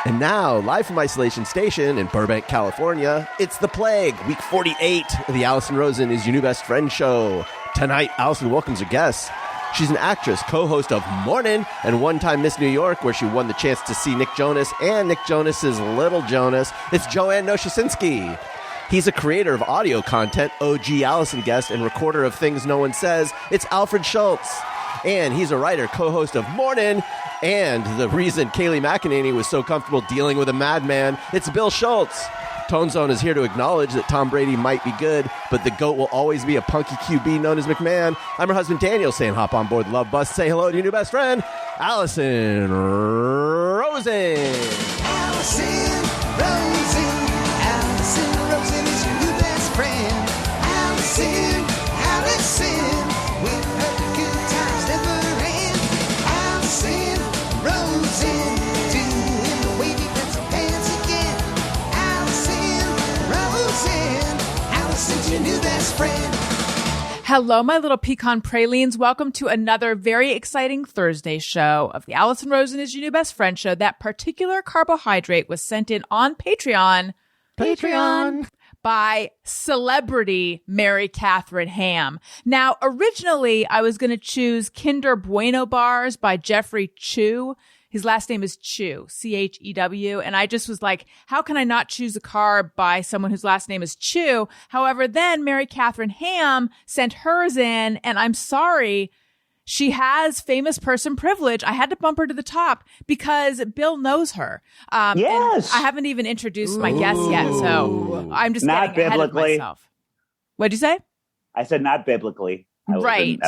And now, live from Isolation Station in Burbank, California, it's The Plague, week 48 of the Allison Rosen is Your New Best Friend show. Tonight, Allison welcomes her guests. She's an actress, co-host of Morning, and one-time Miss New York, where she won the chance to see Nick Jonas and Nick Jonas's Little Jonas. It's Joanne Nosuchinsky. He's a creator of audio content, OG Allison guest, and recorder of Things No One Says. It's Alfred Schulz. And he's a writer, co-host of Morning, and the reason Kayleigh McEnany was so comfortable dealing with a madman. It's Bill Schulz. Tone Zone is here to acknowledge that Tom Brady might be good, but the GOAT will always be a punky QB known as McMahon. I'm her husband Daniel saying hop on board the Love Bus. Say hello to your new best friend, Allison Rosen. Allison Rosen. Allison Rosen is your new best friend. Allison, with her good times never end. Allison Rosen, doing the wavy pencil pants again. Allison's your new best friend. Hello, my little pecan pralines. Welcome to another very exciting Thursday show of the Allison Rosen is Your New Best Friend show. That particular carbohydrate was sent in on Patreon by celebrity Mary Catherine Ham. Now, originally, I was going to choose Kinder Bueno bars by Jeffrey Chew. His last name is Chew, C-H-E-W. And I just was like, how can I not choose a carb by someone whose last name is Chew? However, then Mary Catherine Ham sent hers in, and I'm sorry, she has famous person privilege. I had to bump her to the top because Bill knows her. Yes. And I haven't even introduced my guest yet, so I'm just Not getting ahead of biblically. myself. What'd you say? I said not biblically. Right. I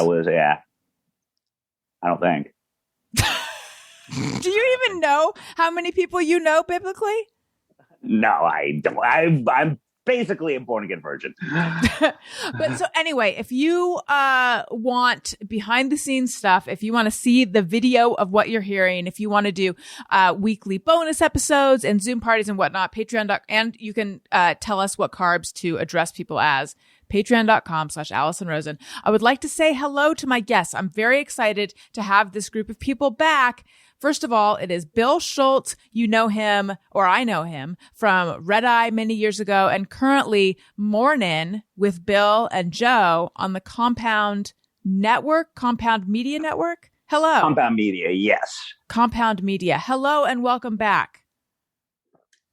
don't think. Do you even know how many people you know biblically? No, I don't. I'm basically a born-again virgin. But so anyway, if you want behind-the-scenes stuff, if you want to see the video of what you're hearing, if you want to do weekly bonus episodes and Zoom parties and whatnot, Patreon. And you can tell us what carbs to address people as. Patreon.com/Allison Rosen. I would like to say hello to my guests. I'm very excited to have this group of people back. First of all, it is Bill Schulz. You know him, or I know him, from Red Eye many years ago, and currently Morning with Bill and Joe on the Compound Network, Compound Media Network. Hello. Compound Media, yes. Compound Media. Hello and welcome back.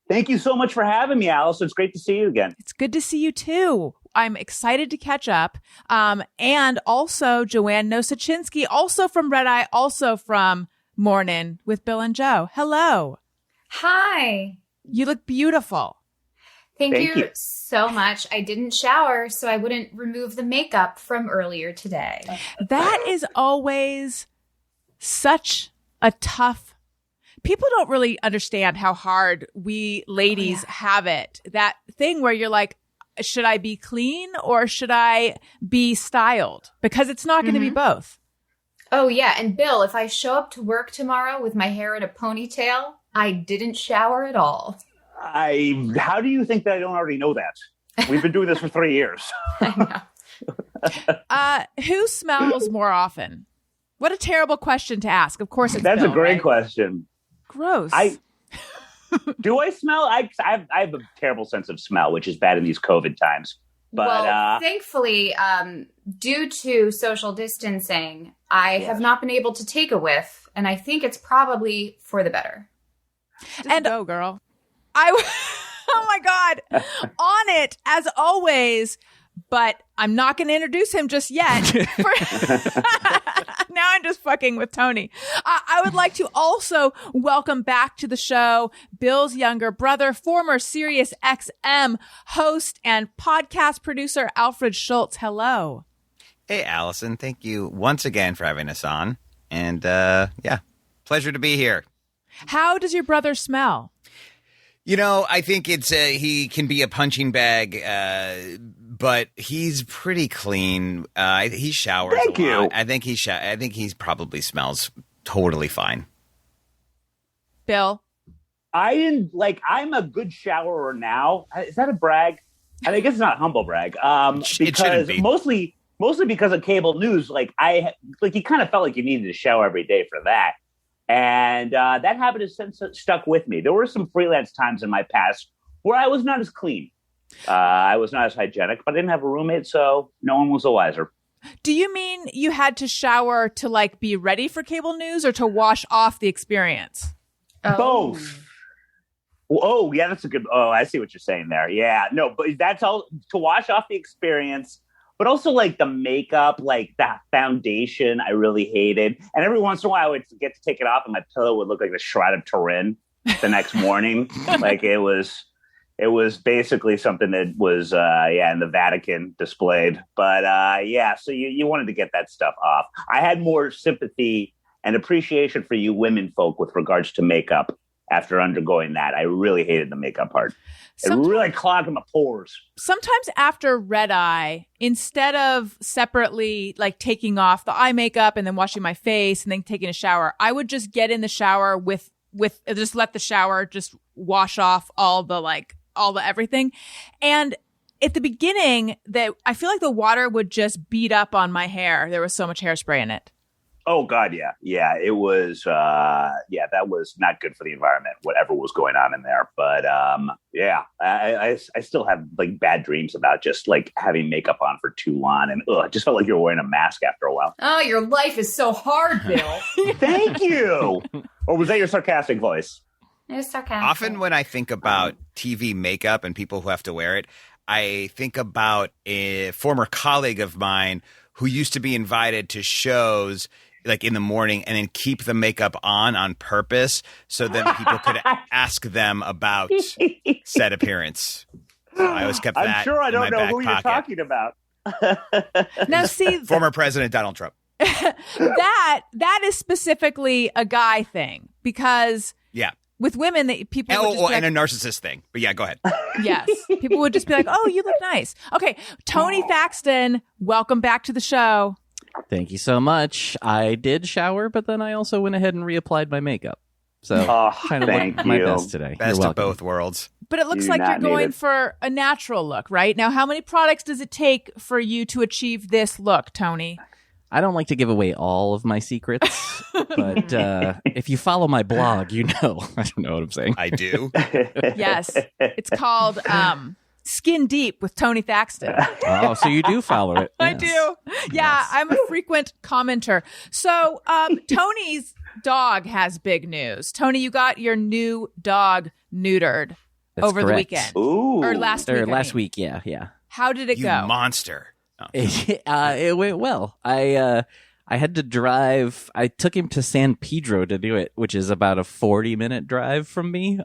Thank you so much for having me, Alice. It's great to see you again. It's good to see you too. I'm excited to catch up. And also Joanne Nosuchinsky, also from Red Eye, also from Morning with Bill and Joe. Hello. Hi. You look beautiful. Thank you so much. I didn't shower, so I wouldn't remove the makeup from earlier today. That is always such a tough. People don't really understand how hard we ladies have it. That thing where you're like, should I be clean or should I be styled? Because it's not going to be both. Oh, yeah. And Bill, if I show up to work tomorrow with my hair in a ponytail, I didn't shower at all. How do you think that I don't already know that? We've been doing this for 3 years. I know. Who smells more often? What a terrible question to ask. Of course it's That's Bill, a great right? question. Gross. Do I smell? I have a terrible sense of smell, which is bad in these COVID times. But well, thankfully, due to social distancing, I have not been able to take a whiff, and I think it's probably for the better. Just go, girl. Oh my God. On it, as always, but I'm not going to introduce him just yet. Now I'm just fucking with Tony. I would like to also welcome back to the show Bill's younger brother, former Sirius XM host and podcast producer, Alfred Schulz. Hello. Hey, Allison. Thank you once again for having us on. And pleasure to be here. How does your brother smell? You know, I think it's he can be a punching bag, but he's pretty clean. He showers Thank a you. lot. I think he probably smells totally fine. Bill? I'm a good showerer now. Is that a brag? I guess it's not a humble brag. It shouldn't Because be. mostly because of cable news, you kind of felt like you needed to shower every day for that. And that habit has since stuck with me. There were some freelance times in my past where I was not as clean. I was not as hygienic, but I didn't have a roommate, so no one was the wiser. Do you mean you had to shower to like be ready for cable news or to wash off the experience? Both. Oh, yeah, that's a good. Oh, I see what you're saying there. Yeah, no, but that's all to wash off the experience, but also like the makeup, like that foundation, I really hated. And every once in a while, I would get to take it off, and my pillow would look like the Shroud of Turin the next morning. Like it was basically something that was, in the Vatican displayed. But so you wanted to get that stuff off. I had more sympathy and appreciation for you women folk with regards to makeup after undergoing that. I really hated the makeup part. It really clogged my pores. Sometimes after red eye, instead of separately like taking off the eye makeup and then washing my face and then taking a shower, I would just get in the shower with just let the shower just wash off all the everything. And at the beginning, I feel like the water would just beat up on my hair. There was so much hairspray in it. Oh God, yeah. Yeah, it was that was not good for the environment, whatever was going on in there. But I still have like bad dreams about just like having makeup on for too long, and it just felt like you were wearing a mask after a while. Oh, your life is so hard, Bill. Thank you. Or was that your sarcastic voice? It was sarcastic. Often when I think about TV makeup and people who have to wear it, I think about a former colleague of mine who used to be invited to shows like in the morning and then keep the makeup on purpose so that people could ask them about said appearance. So I always kept that. I'm sure I don't know who you're talking about. Now, see, former President Donald Trump. that is specifically a guy thing because with women that people would just be and a narcissist thing. But yeah, go ahead. Yes, people would just be like, "Oh, you look nice." Okay, Tony Thaxton, welcome back to the show. Thank you so much. I did shower, but then I also went ahead and reapplied my makeup. So trying to look my best today. Best of both worlds. But it looks like you're going for a natural look, right? Now, how many products does it take for you to achieve this look, Tony? I don't like to give away all of my secrets, but if you follow my blog, you know. I don't know what I'm saying. I do. Yes. It's called Skin Deep with Tony Thaxton. Oh, so you do follow it. I Yes. do. Yeah, Yes. I'm a frequent commenter. So Tony's dog has big news. Tony, you got your new dog neutered over the correct. weekend. Ooh. Or last week. Last week, yeah. How did it You go? monster. Oh. It went well. I had to drive. I took him to San Pedro to do it, which is about a 40-minute drive from me.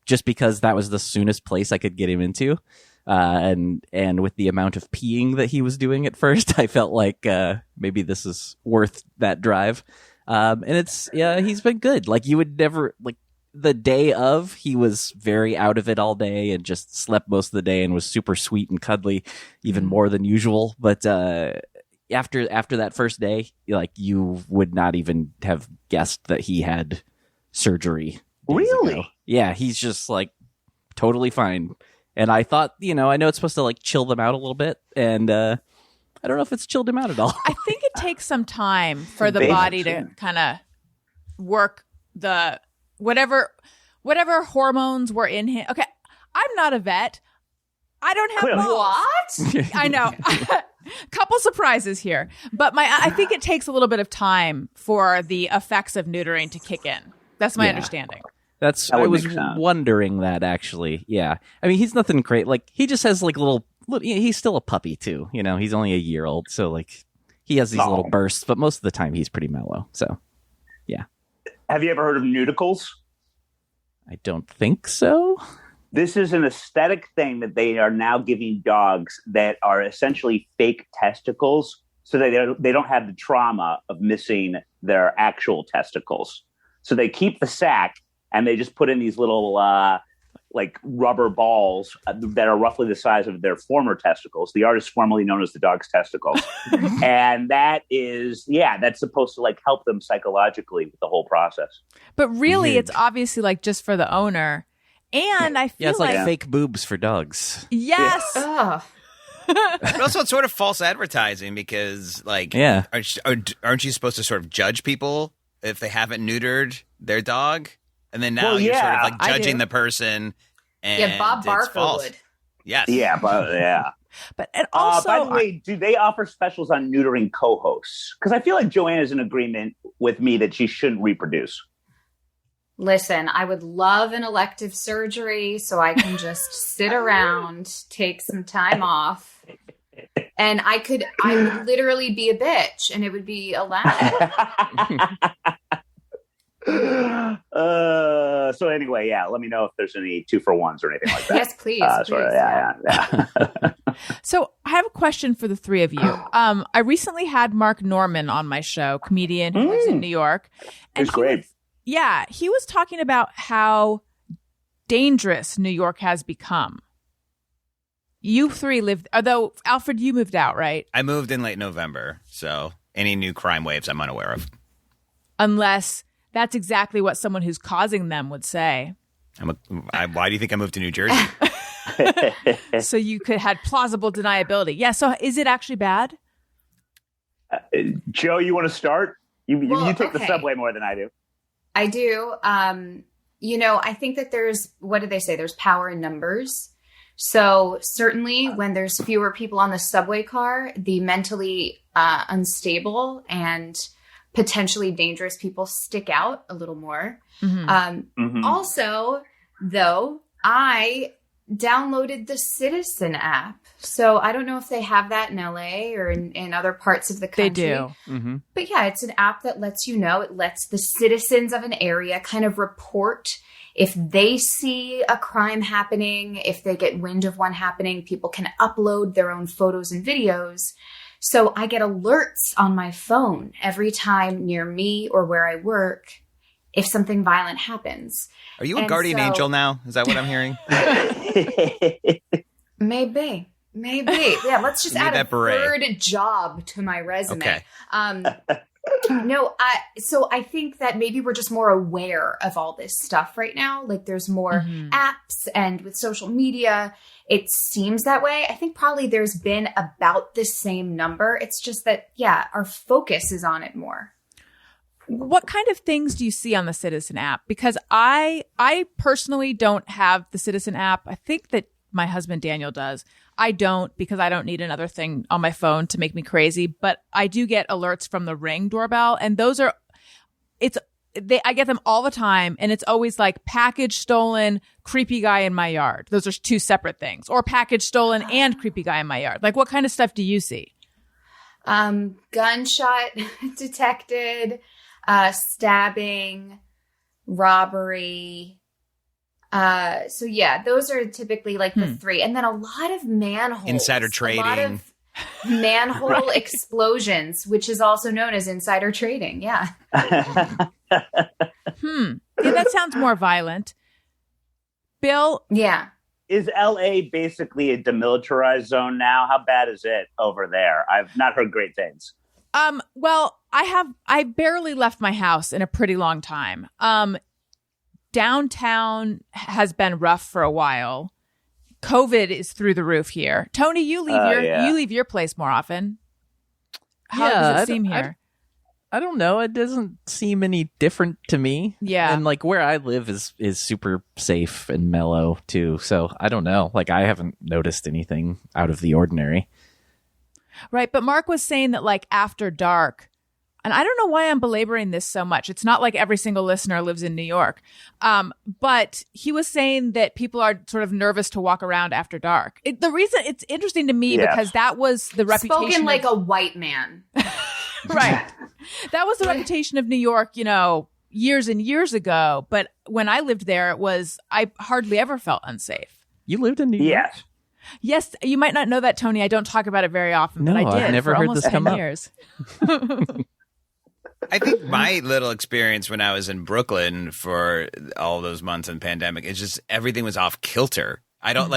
Just because that was the soonest place I could get him into, and with the amount of peeing that he was doing at first, I felt like maybe this is worth that drive. And he's been good. Like you would never like. The day of, he was very out of it all day and just slept most of the day and was super sweet and cuddly, even more than usual. But after that first day, like you would not even have guessed that he had surgery. Really? Ago. Yeah, he's just like totally fine. And I thought, I know it's supposed to like chill them out a little bit, and I don't know if it's chilled him out at all. I think it takes some time for the body to kind of work the whatever hormones were in him. Okay, I'm not a vet. I don't have balls. What? I know. Couple surprises here, but I think it takes a little bit of time for the effects of neutering to kick in. That's my understanding. I was wondering that actually. Yeah, I mean he's nothing great. Like he just has like little. He's still a puppy too. He's only a year old, so like he has these little bursts, but most of the time he's pretty mellow. So yeah. Have you ever heard of nudicles? I don't think so. This is an aesthetic thing that they are now giving dogs that are essentially fake testicles, so that they don't have the trauma of missing their actual testicles. So they keep the sack and they just put in these little like rubber balls that are roughly the size of their former testicles. The artist formerly known as the dog's testicles. And that is, that's supposed to like help them psychologically with the whole process. But really, it's obviously like just for the owner. And I feel it's like fake boobs for dogs. Yes. Ugh. But also it's sort of false advertising because like, aren't you supposed to sort of judge people if they haven't neutered their dog, and then now Well, you're sort of yeah, like I judging do. the person. And Yeah, Bob it's Barker false. would. Yes. Yeah, but yeah. But and also, By the way, do they offer specials on neutering co-hosts? Because I feel like Joanne is in agreement with me that she shouldn't reproduce. Listen, I would love an elective surgery so I can just sit around, take some time off. And I would literally be a bitch and it would be allowed. So anyway, yeah, let me know if there's any 2-for-1s or anything like that. Yes, please. Sort of, please, yeah. so I have a question for the three of you. I recently had Mark Norman on my show, comedian who lives in New York. He's great. He was talking about how dangerous New York has become. You three lived, although Alfred, you moved out, right? I moved in late November, so any new crime waves I'm unaware of. Unless that's exactly what someone who's causing them would say. Why do you think I moved to New Jersey? So you could had plausible deniability. Yeah. So is it actually bad? Joe, you want to start? You take the okay. subway more than I do. I do. I think that what do they say? There's power in numbers. So certainly when there's fewer people on the subway car, the mentally unstable and potentially dangerous people stick out a little more. Mm-hmm. Also, though, I downloaded the Citizen app. So I don't know if they have that in LA or in other parts of the country. They do. Mm-hmm. But yeah, it's an app that lets you know, it lets the citizens of an area kind of report if they see a crime happening, if they get wind of one happening, people can upload their own photos and videos. So I get alerts on my phone every time near me or where I work if something violent happens. Are you a And guardian so- angel now? Is that what I'm hearing? Maybe. Yeah, let's just You need add a that beret. third job to my resume. Okay. So I think that maybe we're just more aware of all this stuff right now. Like there's more apps, and with social media, it seems that way. I think probably there's been about the same number. It's just that, yeah, our focus is on it more. What kind of things do you see on the Citizen app? Because I personally don't have the Citizen app. I think that my husband Daniel does. I don't, because I don't need another thing on my phone to make me crazy. But I do get alerts from the Ring doorbell, and those are, I get them all the time, and it's always like package stolen, creepy guy in my yard. Those are two separate things, or package stolen and creepy guy in my yard. Like, what kind of stuff do you see? Gunshot detected, stabbing, robbery. So yeah, those are typically like the three. And then a lot of manholes. Insider trading. A lot of manhole explosions, which is also known as insider trading. Yeah. Yeah, that sounds more violent. Bill, Yeah. Is LA basically a demilitarized zone now? How bad is it over there? I've not heard great things. well, I barely left my house in a pretty long time. Downtown has been rough for a while. COVID is through the roof here. Tony, you leave your place more often. How does it seem here? I don't know. It doesn't seem any different to me. Yeah. And like where I live is super safe and mellow too. So I don't know. Like I haven't noticed anything out of the ordinary. Right. But Mark was saying that like after dark, and I don't know why I'm belaboring this so much. It's not like every single listener lives in New York. But he was saying that people are sort of nervous to walk around after dark. The reason it's interesting to me because that was the reputation. Spoken like a white man. Right. That was the reputation of New York, years and years ago. But when I lived there, I hardly ever felt unsafe. You lived in New York? Yes. Yes, you might not know that, Tony. I don't talk about it very often, but No, I did I've never for heard almost this 10 come up. years. I think my little experience when I was in Brooklyn for all those months in pandemic is just everything was off kilter. I don't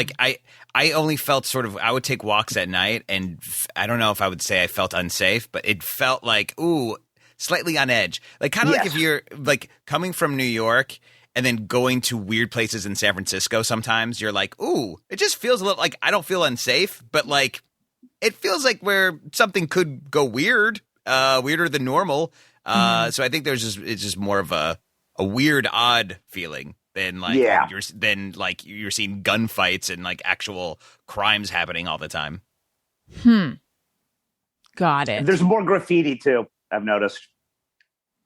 I only felt sort of, I would take walks at night and I don't know if I would say I felt unsafe, but it felt like, slightly on edge. Like kind of like if you're like coming from New York and then going to weird places in San Francisco sometimes, you're like, it just feels a little like I don't feel unsafe, but like it feels like where something could go weird, weirder than normal. So I think it's just more of a weird, odd feeling than like you're seeing gunfights and like actual crimes happening all the time. Got it. There's more graffiti too, I've noticed.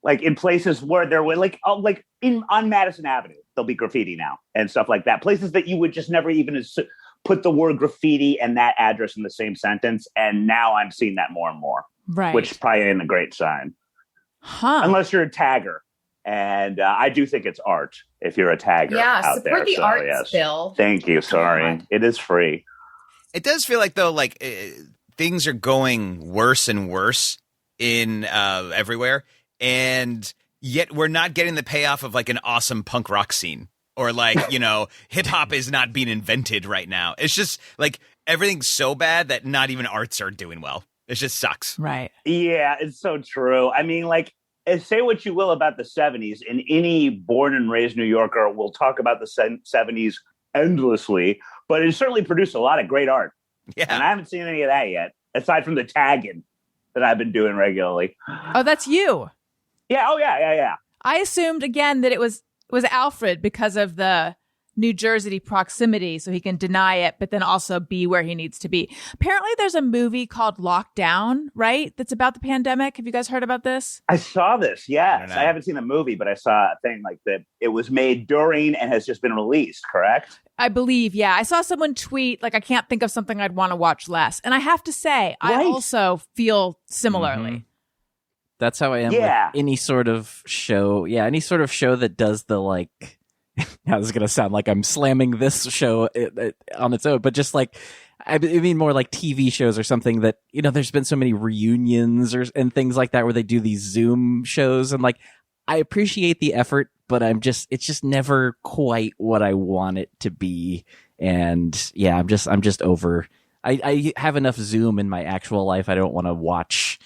Like in places where there were on Madison Avenue, there'll be graffiti now and stuff like that. Places that you would just never even put the word graffiti and that address in the same sentence. And now I'm seeing that more and more. Right. Which probably ain't a great sign. Huh. Unless you're a tagger. And I do think it's art if you're a tagger out support there. the arts, Bill. Thank you. Sorry. God. It is free. It does feel like, though, like things are going worse and worse in everywhere. And yet we're not getting the payoff of like an awesome punk rock scene. Or like, hip hop is not being invented right now. It's just like everything's so bad that not even arts are doing well. It just sucks. Right. Yeah, it's so true. I mean, like, say what you will about the 70s, and any born and raised New Yorker will talk about the 70s endlessly, but it certainly produced a lot of great art. Yeah. And I haven't seen any of that yet, aside from the tagging that I've been doing regularly. Oh, that's you. Yeah. Oh, yeah. I assumed, again, that it was Alfred because of the New Jersey proximity, so he can deny it, but then also be where he needs to be. Apparently, there's a movie called Lockdown, right? That's about the pandemic. Have you guys heard about this? I saw this, yes. I haven't seen the movie, but I saw a thing like that. It was made during and has just been released, correct? I believe, yeah. I saw someone tweet, like, I can't think of something I'd want to watch less. And I have to say, I also feel similarly. Mm-hmm. That's how I am with any sort of show. Yeah, any sort of show that does the, like, now this is going to sound like I'm slamming this show on its own, but just like, I mean more like TV shows or something that, there's been so many reunions and things like that where they do these Zoom shows, and like, I appreciate the effort, but it's just never quite what I want it to be. And yeah, I'm just over, I have enough Zoom in my actual life. I don't want to watch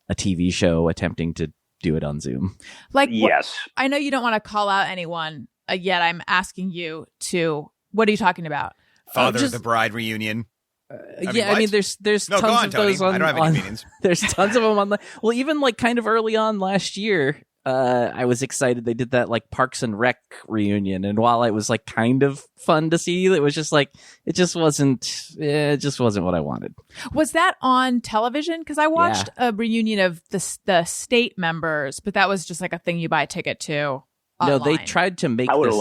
a TV show attempting to do it on Zoom. Like, yes. I know you don't want to call out anyone, yet I'm asking you to, what are you talking about? Father of the Bride reunion. I mean, there's tons of those on. I don't have any opinions. There's tons of them on. Well, even like kind of early on last year, I was excited they did that like Parks and Rec reunion, and while it was like kind of fun to see, it was just like it just wasn't what I wanted. Was that on television? Because I watched a reunion of the state members, but that was just like a thing you buy a ticket to. Online. No, they tried to make this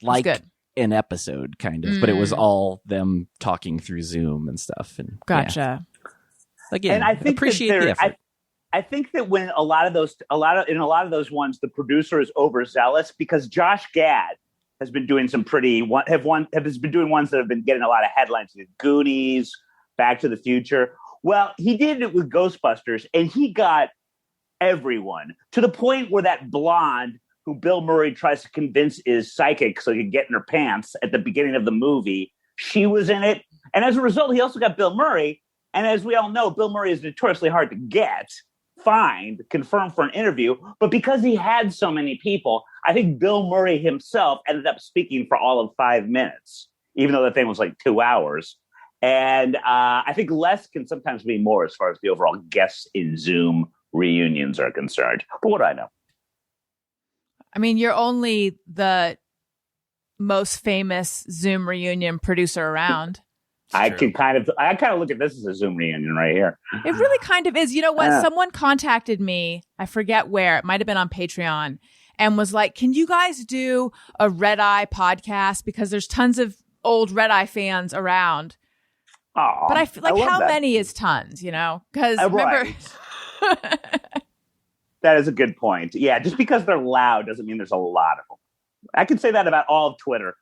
like an episode kind of, but it was all them talking through Zoom and stuff. And gotcha. Yeah. Again, and I think appreciate the effort. I think that when in a lot of those ones, the producer is overzealous, because Josh Gad has been doing some been doing ones that have been getting a lot of headlines. The Goonies, Back to the Future. Well, he did it with Ghostbusters, and he got everyone to the point where that blonde who Bill Murray tries to convince is psychic so he can get in her pants at the beginning of the movie, she was in it. And as a result, he also got Bill Murray. And as we all know, Bill Murray is notoriously hard to get, find, confirmed for an interview. But because he had so many people, I think Bill Murray himself ended up speaking for all of 5 minutes, even though that thing was like 2 hours. And I think less can sometimes be more as far as the overall guests in Zoom reunions are concerned. But what do I know? I mean, you're only the most famous Zoom reunion producer around. I kind of look at this as a Zoom reunion right here. It really kind of is. You know what? Someone contacted me, I forget where, it might have been on Patreon, and was like, can you guys do a Red Eye podcast? Because there's tons of old Red Eye fans around. Aww, but I feel like how many is tons, Because remember... That is a good point. Yeah, just because they're loud doesn't mean there's a lot of them. I can say that about all of Twitter.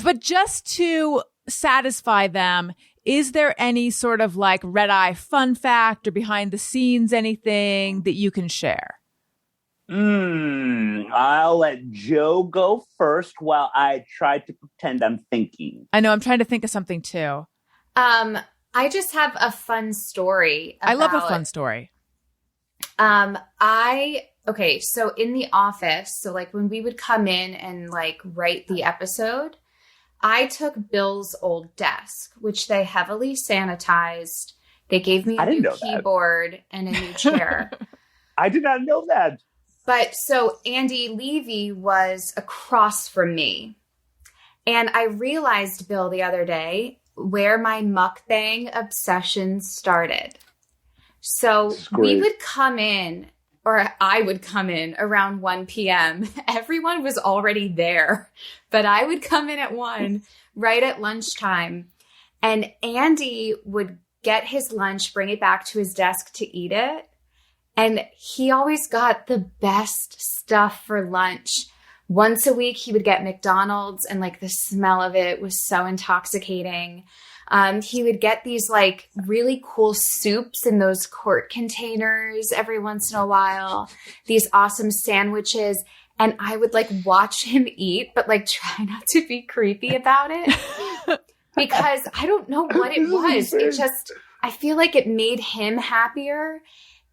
But just to satisfy them, is there any sort of like Red Eye fun fact or behind the scenes anything that you can share? I'll let Joe go first while I try to pretend I'm thinking. I know, I'm trying to think of something too. I just have a fun story. I love a fun story. So in the office, so like when we would come in and like write the episode, I took Bill's old desk, which they heavily sanitized. They gave me a new keyboard and a new chair. I did not know that. But so Andy Levy was across from me. And I realized, Bill, the other day where my mukbang obsession started. So we would come in, or I would come in around 1 p.m. Everyone was already there, but I would come in at 1, right at lunchtime. And Andy would get his lunch, bring it back to his desk to eat it. And he always got the best stuff for lunch. Once a week, he would get McDonald's, and like the smell of it was so intoxicating. He would get these like really cool soups in those quart containers every once in a while, these awesome sandwiches. And I would like watch him eat, but like try not to be creepy about it because I don't know what it was. It just, I feel like it made him happier.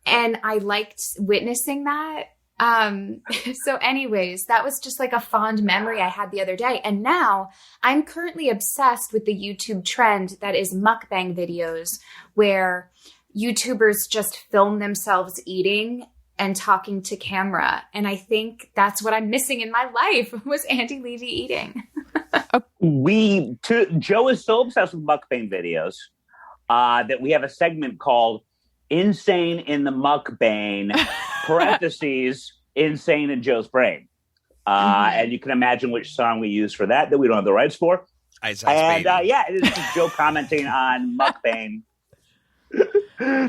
And I liked witnessing that. So anyways, that was just like a fond memory I had the other day. And now I'm currently obsessed with the YouTube trend that is mukbang videos where YouTubers just film themselves eating and talking to camera. And I think that's what I'm missing in my life was Andy Levy eating. Joe is so obsessed with mukbang videos that we have a segment called Insane in the Mukbang, parentheses, Insane in Joe's Brain. And you can imagine which song we use for that we don't have the rights for. Ice And Baby. this is Joe commenting on mukbang.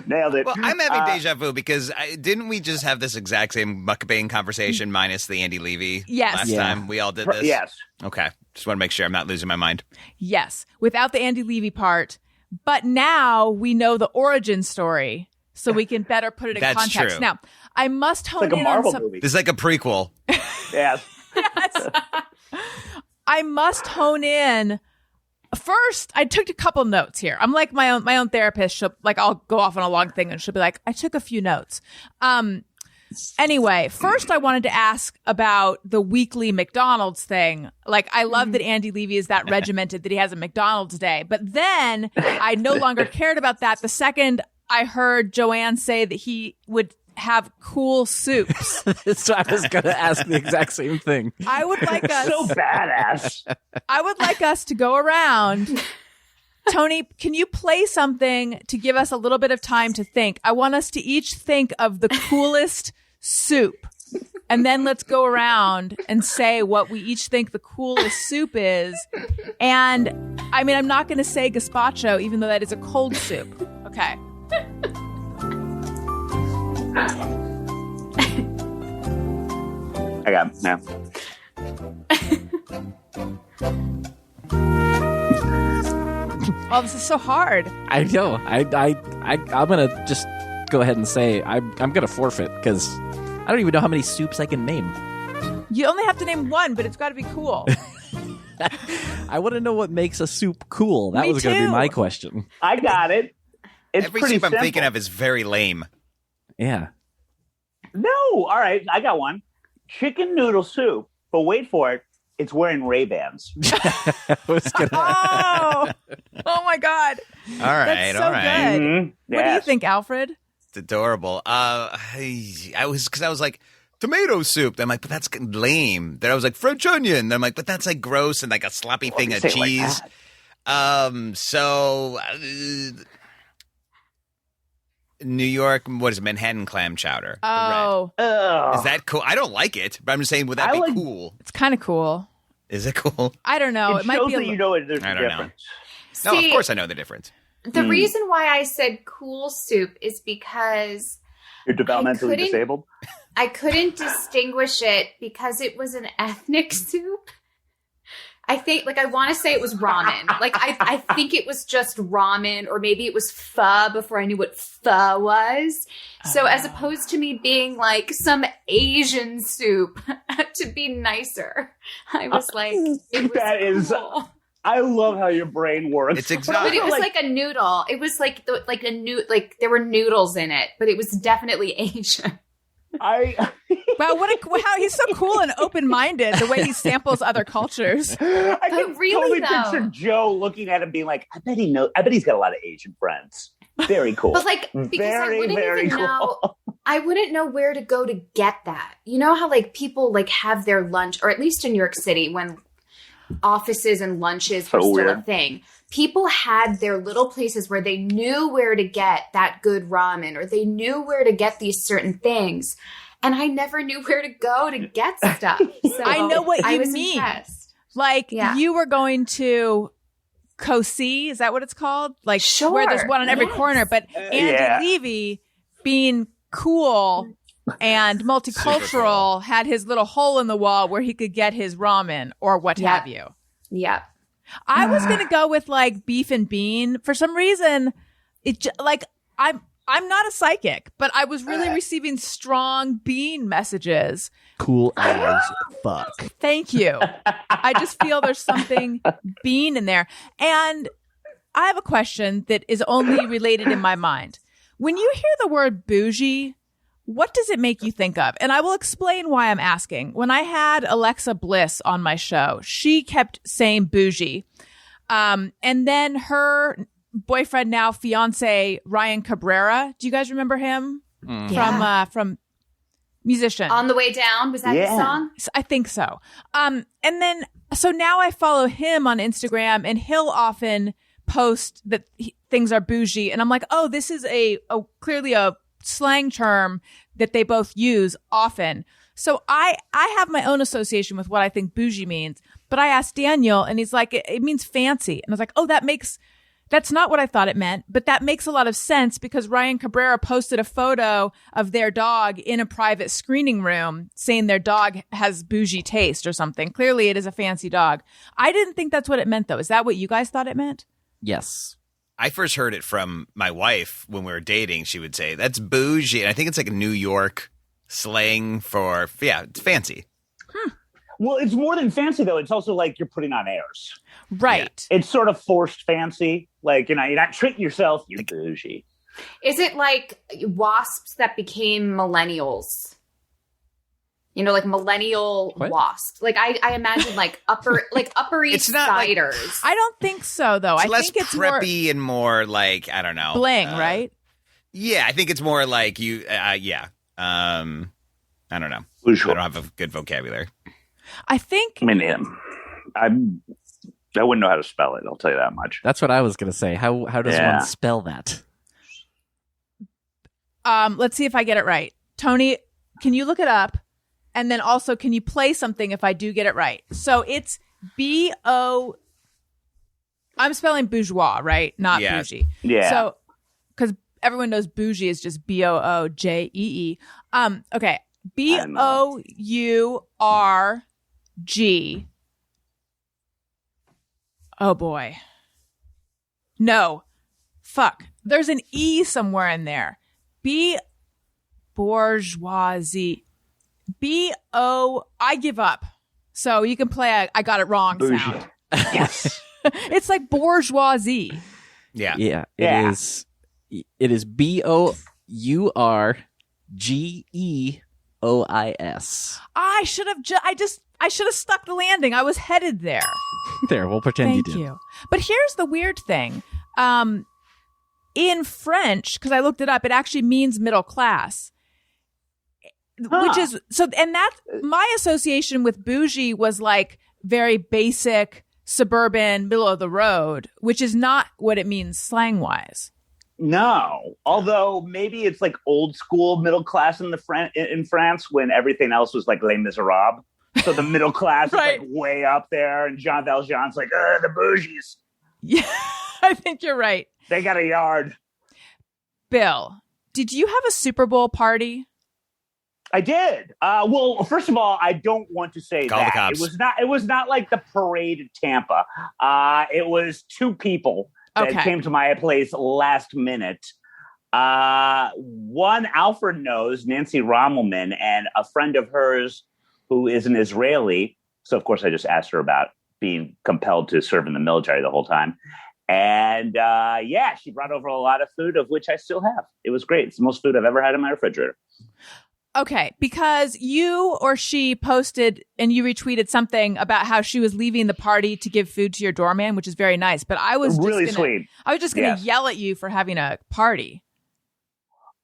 Nailed it. Well, I'm having deja vu because didn't we just have this exact same mukbang conversation minus the Andy Levy last time? We all did this? Yes. Okay. Just want to make sure I'm not losing my mind. Yes, without the Andy Levy part. But now we know the origin story, so we can better put it in That's context. true. Now, I must hone It's like a in Marvel on some. movie. This is like a prequel. Yes. Yes. I must hone in. First, I took a couple notes here. I'm like my own therapist. I'll go off on a long thing, and she'll be like, "I took a few notes." Anyway, first I wanted to ask about the weekly McDonald's thing. Like, I love that Andy Levy is that regimented that he has a McDonald's day. But then I no longer cared about that the second I heard Joanne say that he would have cool soups. So I was going to ask the exact same thing. I would like us. So badass. I would like us to go around. Tony, can you play something to give us a little bit of time to think? I want us to each think of the coolest soup. And then let's go around and say what we each think the coolest soup is. And I mean, I'm not going to say gazpacho, even though that is a cold soup. Okay. I got now. Oh, this is so hard. I know. I'm going to just go ahead and say I'm going to forfeit because I don't even know how many soups I can name. You only have to name one, but it's got to be cool. I want to know what makes a soup cool. That Me was going to be too. my question. I got it. It's Every pretty soup I'm simple. thinking of is very lame. Yeah. No, all right, I got one. Chicken noodle soup, but wait for it. It's wearing Ray-Bans. I was gonna... Oh my God. All right, That's so all right. good. Mhm. What do you Yes. think, Alfred? It's adorable. I was like, tomato soup. I'm like, but that's lame. Then I was like, French onion. Then I'm like, but that's like gross and like a sloppy thing of say it like cheese. New York, what is it? Manhattan clam chowder. The Oh, red. Ugh. Is that cool? I don't like it, but I'm just saying, would that I be like- cool? it's kind of cool. Is it cool? I don't know. It It might shows be a that you know there's I a don't know. difference. No, of See, course I know the difference. the reason why I said cool soup is because You're developmentally couldn't- disabled. I couldn't distinguish it because it was an ethnic soup. I think, like, I want to say it was ramen. Like, I think it was just ramen, or maybe it was pho before I knew what pho was. So, as opposed to me being like some Asian soup to be nicer, I was like, it was That is- cool. I love how your brain works. It's But exotic. it was like a noodle. It was like there were noodles in it, but it was definitely Asian. I Wow, how he's so cool and open-minded the way he samples other cultures. can really, totally though. picture Joe looking at him being like, I bet he's got a lot of Asian friends. Very cool. But like, because I Very, wouldn't very even know. cool. I wouldn't know where to go to get that. You know how like people like have their lunch, or at least in New York City when offices and lunches were So still a weird. thing. People had their little places where they knew where to get that good ramen, or they knew where to get these certain things. And I never knew where to go to get stuff. So I know what I you was mean. impressed. Like Yeah. you were going to Cosi, is that what it's called? Like Sure. where there's one on every Yes. corner. But Andy Yeah. Levy, being cool and multicultural, had his little hole in the wall where he could get his ramen or what Yeah. have you. Yeah. I was gonna go with like beef and bean. For some reason, I'm not a psychic, but I was really receiving strong bean messages. Cool as fuck. Thank you. I just feel there's something bean in there. And I have a question that is only related in my mind. When you hear the word bougie, what does it make you think of? And I will explain why I'm asking. When I had Alexa Bliss on my show, she kept saying bougie. And then her boyfriend, now fiance, Ryan Cabrera. Do you guys remember him? From musician? On the Way Down, was that the Yeah. song? I think so. And then, so now I follow him on Instagram, and he'll often post that things are bougie. And I'm like, oh, this is a clearly a slang term that they both use often. So I have my own association with what I think bougie means. But I asked Daniel, and he's like, it means fancy. And I was like, oh, that's not what I thought it meant, but that makes a lot of sense because Ryan Cabrera posted a photo of their dog in a private screening room saying their dog has bougie taste or something. Clearly it is a fancy dog. I didn't think that's what it meant though. Is that what you guys thought it meant? Yes. I first heard it from my wife when we were dating. She would say, that's bougie. And I think it's like a New York slang for, it's fancy. Well, it's more than fancy, though. It's also like you're putting on airs. Right. It's sort of forced fancy. Like, you're not treating yourself. You're bougie. Is it like wasps that became millennials? You know, like millennial What? wasps. Like I imagine like upper East It's not like- Siders. I don't think so though. It's I less think it's more preppy and more like, I don't know. bling, right? Yeah, I think it's more like you, yeah. I don't know. Bourgeois. I don't have a good vocabulary. I think I mean, I wouldn't know how to spell it. I'll tell you that much. That's what I was going to say. How does Yeah. one spell that? let's see if I get it right. Tony, can you look it up? And then also, can you play something if I do get it right? So it's B-O... I'm spelling bourgeois, right? Not Yeah. bougie. Yeah. So, because everyone knows bougie is just B-O-O-J-E-E. Okay. B-O-U-R-G. Oh, boy. No. Fuck. There's an E somewhere in there. Bourgeoisie. B-O... I give up. So you can play I got it wrong Bougie. sound. Yes. It's like bourgeoisie. Yeah. Yeah, Yeah. It is BOURGEOIS. I should have I should have stuck the landing. I was headed there. There, we'll pretend Thank you did. you. But here's the weird thing. In French, because I looked it up, it actually means middle class. Which is so, and that's my association with bougie was like very basic, suburban, middle of the road, which is not what it means slang wise. No. Although maybe it's like old school middle class in France when everything else was like Les Miserables. So the middle class Right. is like way up there, and Jean Valjean's like, the bougies. Yeah, I think you're right. They got a yard. Bill, did you have a Super Bowl party? I did. Well, first of all, I don't want to say Call the that. cops. It was not like the parade at Tampa. It was two people that Okay. came to my place last minute. One Alfred knows, Nancy Rommelman, and a friend of hers who is an Israeli. So, of course, I just asked her about being compelled to serve in the military the whole time. And she brought over a lot of food, of which I still have. It was great. It's the most food I've ever had in my refrigerator. Okay, because you or she posted and you retweeted something about how she was leaving the party to give food to your doorman, which is very nice. But I was Really just gonna, sweet. I was just going to Yes. yell at you for having a party.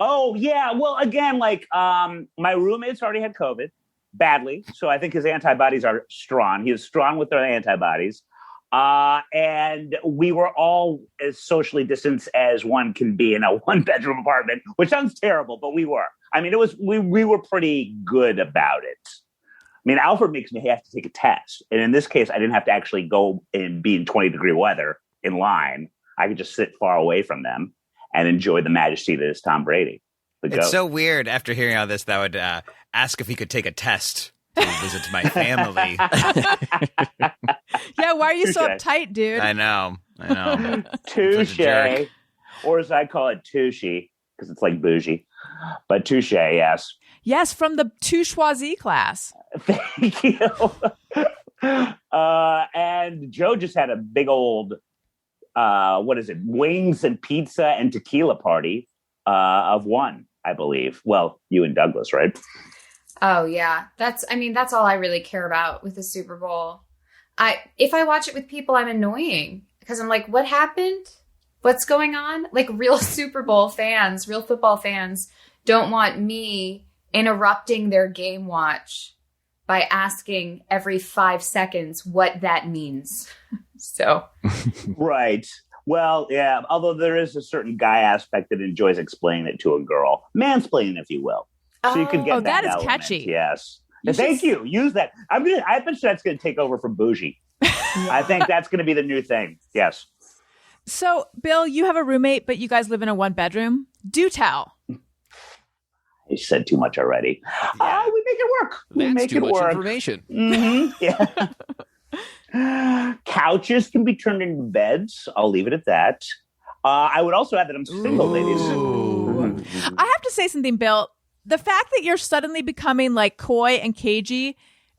Oh yeah. Well, again, like my roommates already had COVID badly, so I think his antibodies are strong. He is strong with their antibodies, and we were all as socially distanced as one can be in a 1-bedroom apartment, which sounds terrible, but we were. I mean, it was we were pretty good about it. I mean, Alfred makes me have to take a test, and in this case, I didn't have to actually go and be in 20-degree weather in line. I could just sit far away from them and enjoy the majesty that is Tom Brady. It's so weird after hearing all this that I would ask if he could take a test to visit my family. Yeah, why are you so Touche. uptight, dude? I know. Touche, Such a jerk. or as I call it, Tushy, because it's like bougie. But touche, yes. Yes, from the Touchoisie class. Thank you. And Joe just had a big old, wings and pizza and tequila party of one, I believe. Well, you and Douglas, right? Oh yeah. That's all I really care about with the Super Bowl. If I watch it with people, I'm annoying because I'm like, what happened? What's going on? Like real Super Bowl fans, real football fans don't want me interrupting their game watch by asking every 5 seconds what that means. So. Right. Well, yeah, although there is a certain guy aspect that enjoys explaining it to a girl. Mansplaining, if you will. So you could get Oh, that is element, catchy. Yes. You Thank should- you. Use that. I bet you that's going to take over from Bougey. I think that's going to be the new thing. Yes. So, Bill, you have a roommate, but you guys live in a 1-bedroom. Do tell. You said too much already. Yeah. We make it work. We That's make too it much work. information. Mhm. Yeah. Couches can be turned into beds. I'll leave it at that. I would also add that I'm single, ladies. I have to say something, Bill. The fact that you're suddenly becoming like coy and cagey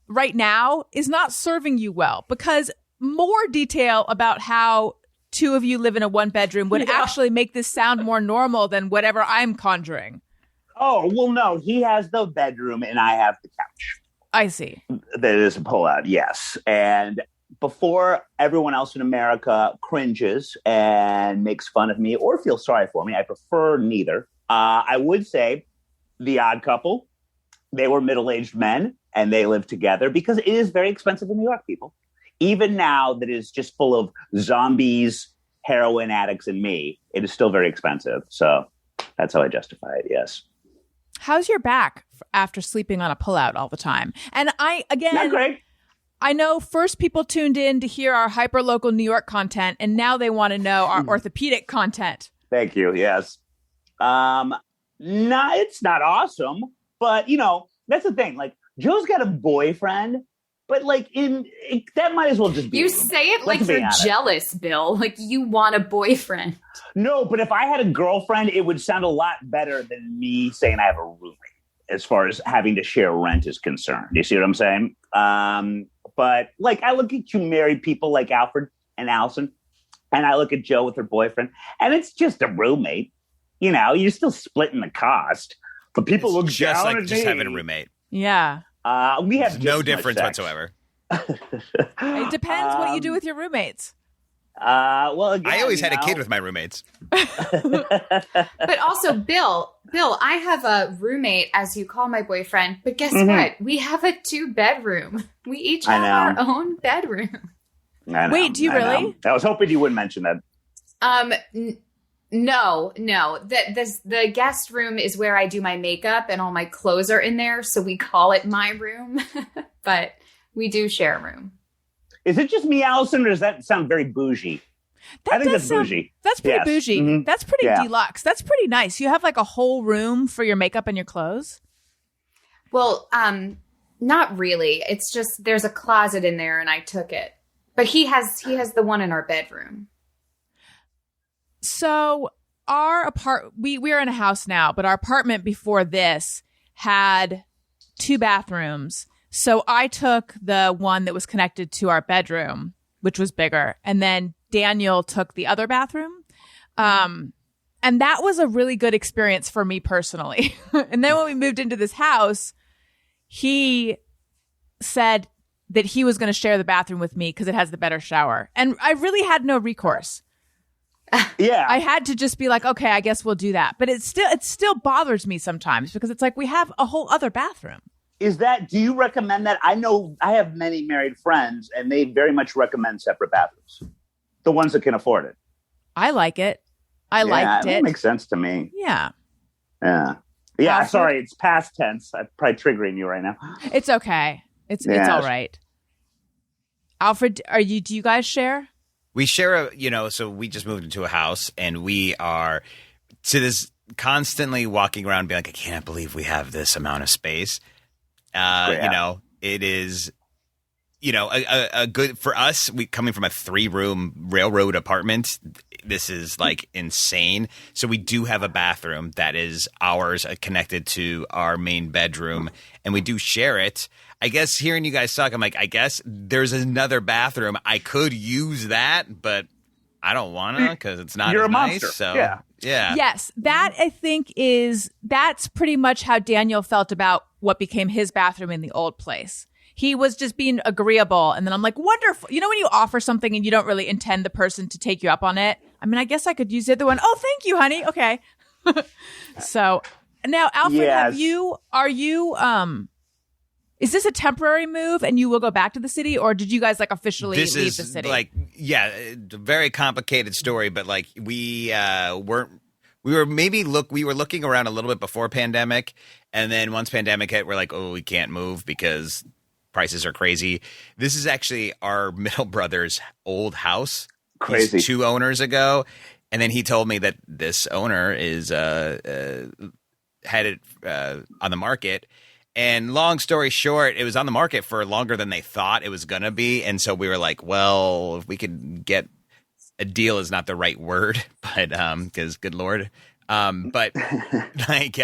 right now is not serving you well, because more detail about how two of you live in a 1-bedroom would actually make this sound more normal than whatever I'm conjuring. Oh, well, no. He has the bedroom and I have the couch. I see. That is a pullout, yes. And before everyone else in America cringes and makes fun of me or feels sorry for me, I prefer neither. I would say The Odd Couple, they were middle-aged men and they lived together because it is very expensive in New York, people. Even now that is just full of zombies, heroin addicts, and me, it is still very expensive. So that's how I justify it, yes. How's your back after sleeping on a pullout all the time? And Not great. I know first people tuned in to hear our hyper-local New York content, and now they want to know our orthopedic content. Thank you, yes. It's not awesome, but, that's the thing. Like, Joe's got a boyfriend, but, like, that might as well just be... You say it like Let's be you're honest. jealous, Bill. Like you want a boyfriend. No, but if I had a girlfriend, it would sound a lot better than me saying I have a roommate as far as having to share rent is concerned. You see what I'm saying? But like, I look at you married people like Alfred and Allison, and I look at Joe with her boyfriend, and it's just a roommate. You're still splitting the cost, but people It's look just down like at just me. having a roommate. Yeah. We have There's no just as much difference sex. whatsoever. It depends what you do with your roommates. Well, again, I always had a kid with my roommates. But also, Bill, I have a roommate, as you call my boyfriend, but guess Mhm. what? We have a 2-bedroom. We each I have know. our own bedroom. I know, Wait, do you I know. really? I was hoping you wouldn't mention that. No. The guest room is where I do my makeup and all my clothes are in there, so we call it my room. But we do share a room. Is it just me, Allison, or does that sound very bougie? I think does that's sound- bougie. That's pretty Yes. bougie. Mhm. That's pretty Yeah. deluxe. That's pretty nice. You have like a whole room for your makeup and your clothes. Well, not really. It's just there's a closet in there and I took it. But he has the one in our bedroom. So we're in a house now, but our apartment before this had 2 bathrooms. So I took the one that was connected to our bedroom, which was bigger, and then Daniel took the other bathroom. And that was a really good experience for me personally. And then when we moved into this house, he said that he was going to share the bathroom with me because it has the better shower. And I really had no recourse. Yeah. I had to just be like, okay, I guess we'll do that. But it still bothers me sometimes because it's like we have a whole other bathroom. Do you recommend that? I know I have many married friends and they very much recommend separate bathrooms. The ones that can afford it. I like it. I liked That it. makes sense to me. Yeah. Yeah. Yeah. Alfred? Sorry. It's past tense. I'm probably triggering you right now. It's okay. It's all right. Alfred, do you guys share? We share so we just moved into a house and we are to this constantly walking around being like, I can't believe we have this amount of space. It is, a good for us. We coming from a 3-room railroad apartment. This is like insane. So we do have a bathroom that is ours, connected to our main bedroom, and we do share it. I guess hearing you guys talk, I'm like, I guess there's another bathroom. I could use that, but I don't want to because it's not You're as a monster. nice. So Yeah. Yes, that I think that's pretty much how Daniel felt about what became his bathroom in the old place. He was just being agreeable. And then I'm like, wonderful. You know, when you offer something and you don't really intend the person to take you up on it. I mean, I guess I could use the other one. Oh, thank you, honey. Okay. So now, Alfred, Yes. Is this a temporary move and you will go back to the city, or did you guys like officially leave the city? It's a very complicated story, but like we were looking around a little bit before pandemic, and then once pandemic hit, we're like, oh, we can't move because prices are crazy. This is actually our middle brother's old house. Crazy. He's 2 owners ago, and then he told me that this owner is had it on the market. And long story short, it was on the market for longer than they thought it was going to be. And so we were like, well, if we could get a deal is not the right word, but because good Lord. But like,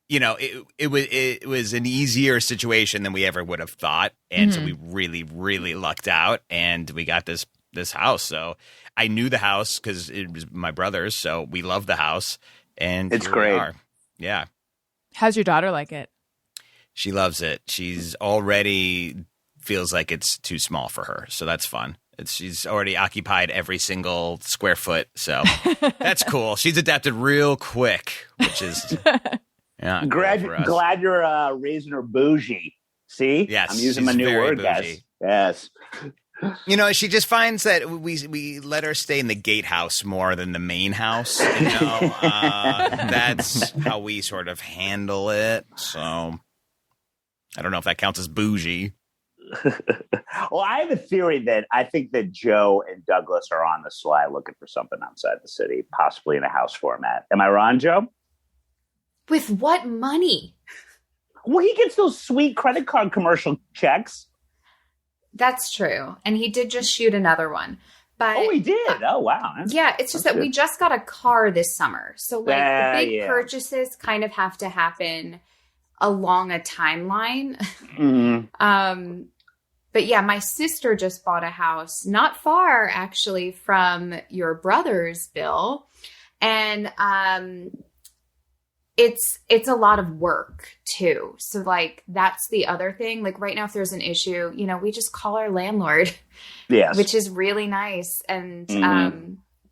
it was an easier situation than we ever would have thought. And so we really, really lucked out and we got this house. So I knew the house because it was my brother's. So we love the house and It's here we great. are. Yeah. How's your daughter like it? She loves it. She's already feels like it's too small for her. So that's fun. She's already occupied every single square foot. So that's cool. She's adapted real quick, which is yeah. Glad you're raising her bougie. See? Yes, I'm using my she's new very word, bougie. guys. Yes. She just finds that we let her stay in the gatehouse more than the main house. That's how we sort of handle it. So I don't know if that counts as bougie. Well, I have a theory that I think that Joe and Douglas are on the sly looking for something outside the city, possibly in a house format. Am I wrong, Joe? With what money? Well, he gets those sweet credit card commercial checks. That's true. And he did just shoot another one. But Oh, he did? Oh, wow. yeah, it's just That's that we good. just got a car this summer. So like the big Yeah. purchases kind of have to happen along a timeline. Mhm. But yeah, my sister just bought a house not far actually from your brother's, Bill. And it's a lot of work too. So like that's the other thing. Like right now if there's an issue, we just call our landlord, Yes. which is really nice. And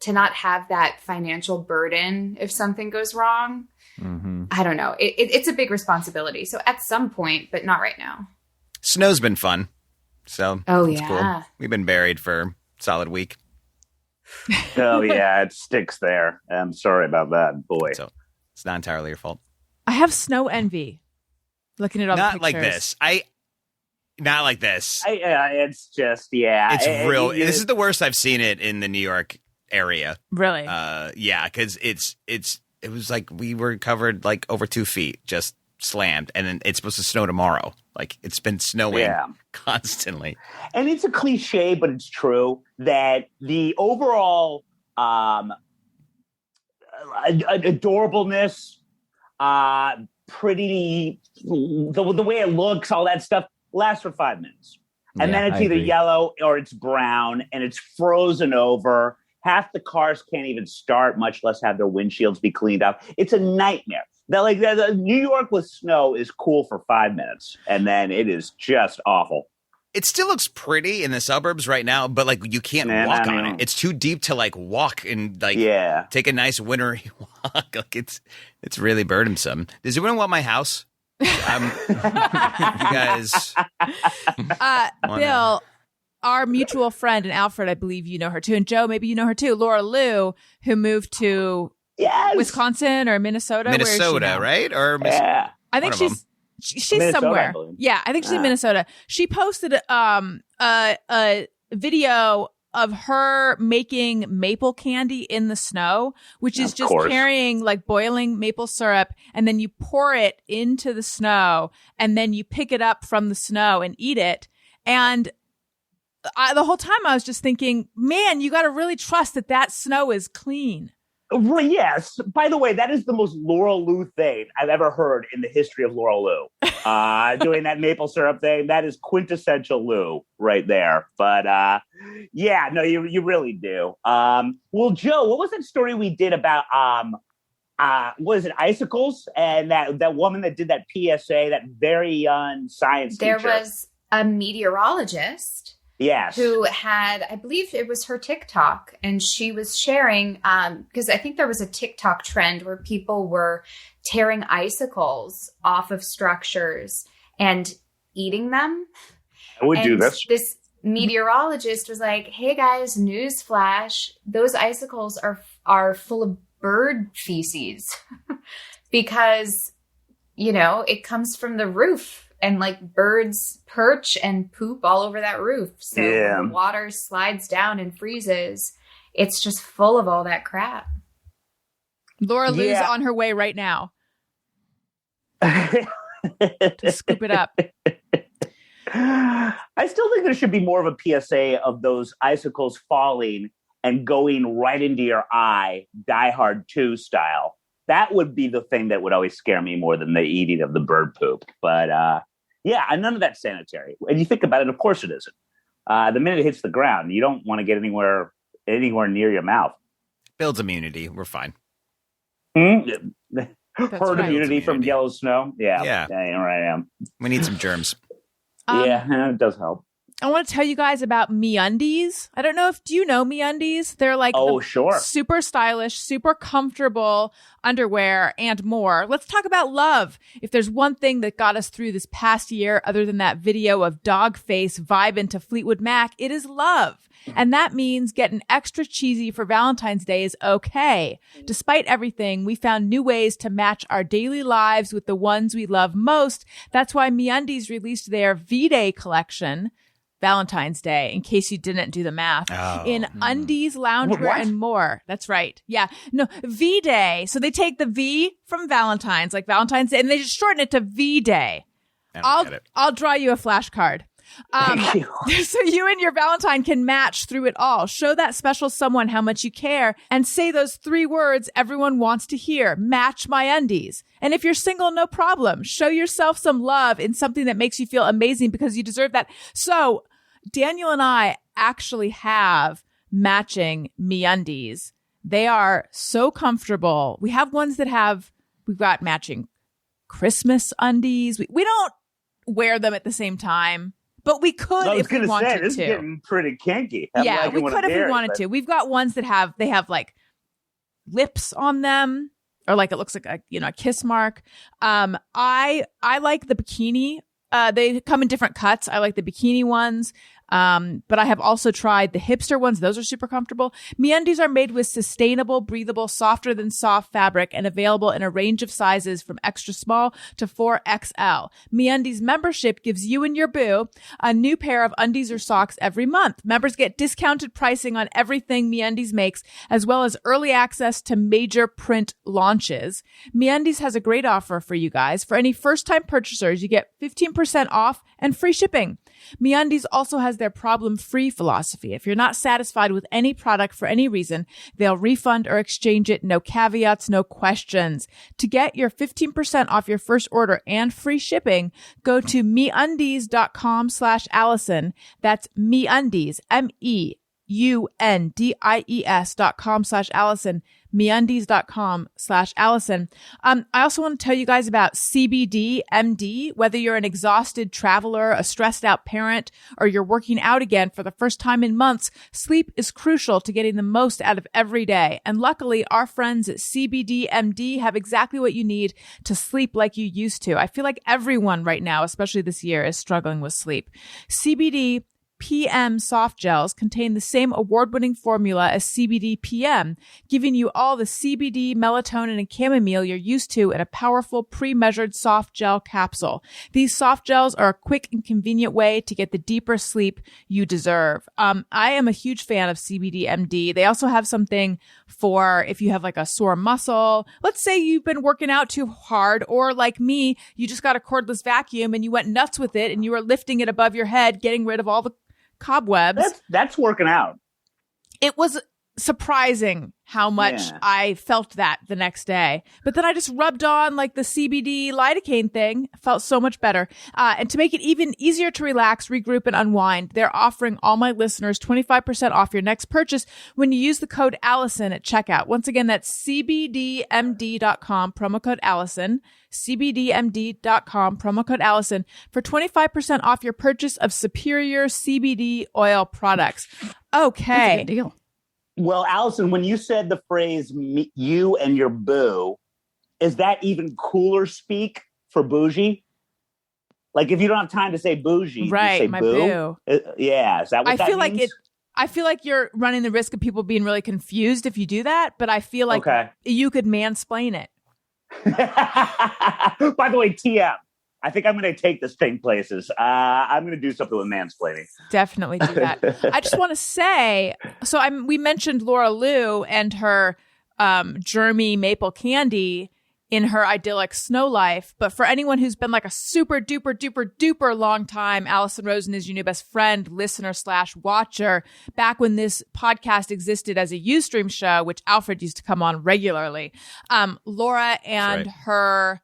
to not have that financial burden if something goes wrong. I don't know. It's a big responsibility. So at some point, but not right now. Snow's been fun. So it's yeah. cool. We've been buried for a solid week. Oh, yeah, it sticks there. I'm sorry about that, boy. So it's not entirely your fault. I have snow envy. Looking at all the Not pictures. like this. Not like this. It's just, yeah. It's real. This is the worst I've seen it in the New York area. Really? Yeah, because it was like we were covered like over 2 feet, just slammed, and then it's supposed to snow tomorrow. Like it's been snowing constantly. And it's a cliche, but it's true that the overall adorableness, pretty, the way it looks, all that stuff lasts for 5 minutes. And Yeah, then it's I either agree. yellow or it's brown and it's frozen over. Half the cars can't even start, much less have their windshields be cleaned up. It's a nightmare. The New York with snow is cool for 5 minutes, and then it is just awful. It still looks pretty in the suburbs right now, but like you can't walk on it. It's too deep to like walk and like take a nice wintry walk. Like it's really burdensome. Does anyone want my house? You guys, Bill, our mutual friend and Alfred, I believe you know her too, and Joe, maybe you know her too. Laura Liu, who moved to Wisconsin or Minnesota. Where is she now? Right? Or I think she's Minnesota, somewhere. I believe. Yeah, I think she's in Minnesota. She posted a video of her making maple candy in the snow, which is just carrying like boiling maple syrup, and then you pour it into the snow, and then you pick it up from the snow and eat it. And the whole time I was just thinking, man, you got to really trust that snow is clean. Well, yes. By the way, that is the most Laurel Lou thing I've ever heard in the history of Laurel Lou. Doing that maple syrup thing, that is quintessential Lou right there. But yeah, no, you really do. Well, Joe, what was that story we did about what is it, icicles? And that woman that did that PSA, that very young science teacher. There was a meteorologist. Yes. Who had, I believe it was her TikTok, and she was sharing, because I think there was a TikTok trend where people were tearing icicles off of structures and eating them. I would do this. This meteorologist was like, hey guys, newsflash, those icicles are full of bird feces because, you know, it comes from the roof. And like birds perch and poop all over that roof. So when the water slides down and freezes, it's just full of all that crap. Laura Lou's on her way right now to scoop it up. I still think there should be more of a PSA of those icicles falling and going right into your eye, Die Hard 2 style. That would be the thing that would always scare me more than the eating of the bird poop. But yeah, and none of that's sanitary. And you think about it, of course it isn't. The minute it hits the ground, you don't want to get anywhere near your mouth. Builds immunity. We're fine. Herd right. immunity from yellow snow. Yeah. Right, I am. We need some germs. Yeah, it does help. I want to tell you guys about MeUndies. I don't know do you know MeUndies? They're like super stylish, super comfortable underwear and more. Let's talk about love. If there's one thing that got us through this past year, other than that video of Dogface vibing to Fleetwood Mac, it is love. And that means getting extra cheesy for Valentine's Day is okay. Despite everything, we found new ways to match our daily lives with the ones we love most. That's why MeUndies released their V-Day collection, Valentine's Day, in case you didn't do the math, in undies, loungewear, and more. That's right. Yeah. No, V-Day. So they take the V from Valentine's, like Valentine's Day, and they just shorten it to V-Day. I'll draw you a flashcard. Thank you. So you and your Valentine can match through it all. Show that special someone how much you care and say those 3 words everyone wants to hear. Match my undies. And if you're single, no problem. Show yourself some love in something that makes you feel amazing because you deserve that. So Daniel and I actually have matching MeUndies. They are so comfortable. We have ones that we've got matching Christmas undies. We don't wear them at the same time. But we could if we wanted to. This is getting pretty kinky. We could if we wanted to. We've got ones that have like lips on them, or like it looks like a kiss mark. I like the bikini. They come in different cuts. I like the bikini ones. But I have also tried the hipster ones. Those are super comfortable. MeUndies are made with sustainable, breathable, softer than soft fabric and available in a range of sizes from extra small to 4XL. MeUndies membership gives you and your boo a new pair of undies or socks every month. Members get discounted pricing on everything MeUndies makes, as well as early access to major print launches. MeUndies has a great offer for you guys. For any first-time purchasers, you get 15% off and free shipping. MeUndies also has their problem-free philosophy. If you're not satisfied with any product for any reason, they'll refund or exchange it. No caveats, no questions. To get your 15% off your first order and free shipping, go to MeUndies.com/Allison. That's MeUndies, MeUndies.com/Allison, MeUndies.com/Allison. I also want to tell you guys about CBD MD. Whether you're an exhausted traveler, a stressed out parent, or you're working out again for the first time in months, sleep is crucial to getting the most out of every day. And luckily, our friends at CBD MD have exactly what you need to sleep like you used to. I feel like everyone right now, especially this year, is struggling with sleep. CBD PM soft gels contain the same award-winning formula as CBD PM, giving you all the CBD, melatonin, and chamomile you're used to in a powerful pre-measured soft gel capsule. These soft gels are a quick and convenient way to get the deeper sleep you deserve. I am a huge fan of CBD MD. They also have something for if you have like a sore muscle. Let's say you've been working out too hard, or like me, you just got a cordless vacuum and you went nuts with it and you were lifting it above your head, getting rid of all the cobwebs. That's working out. It was surprising how much I felt that the next day. But then I just rubbed on like the CBD lidocaine thing. Felt so much better. And to make it even easier to relax, regroup, and unwind, they're offering all my listeners 25% off your next purchase when you use the code Allison at checkout. Once again, that's cbdmd.com, promo code Allison. cbdmd.com, promo code Allison for 25% off your purchase of superior CBD oil products. Okay. That's a good deal. Well, Allison, when you said the phrase you and your boo, is that even cooler speak for bougie? Like if you don't have time to say bougie, right, you say my boo? Yeah, is that what that means? I feel like you're running the risk of people being really confused if you do that, but I feel like you could mansplain it. By the way, TM, I think I'm going to take this thing places. I'm going to do something with mansplaining. Definitely do that. I just want to say, so we mentioned Laura Lou and her germy maple candy in her idyllic snow life. But for anyone who's been like a super duper duper duper long time Allison Rosen is your new best friend, listener / watcher, back when this podcast existed as a Ustream show, which Alfred used to come on regularly, Laura and her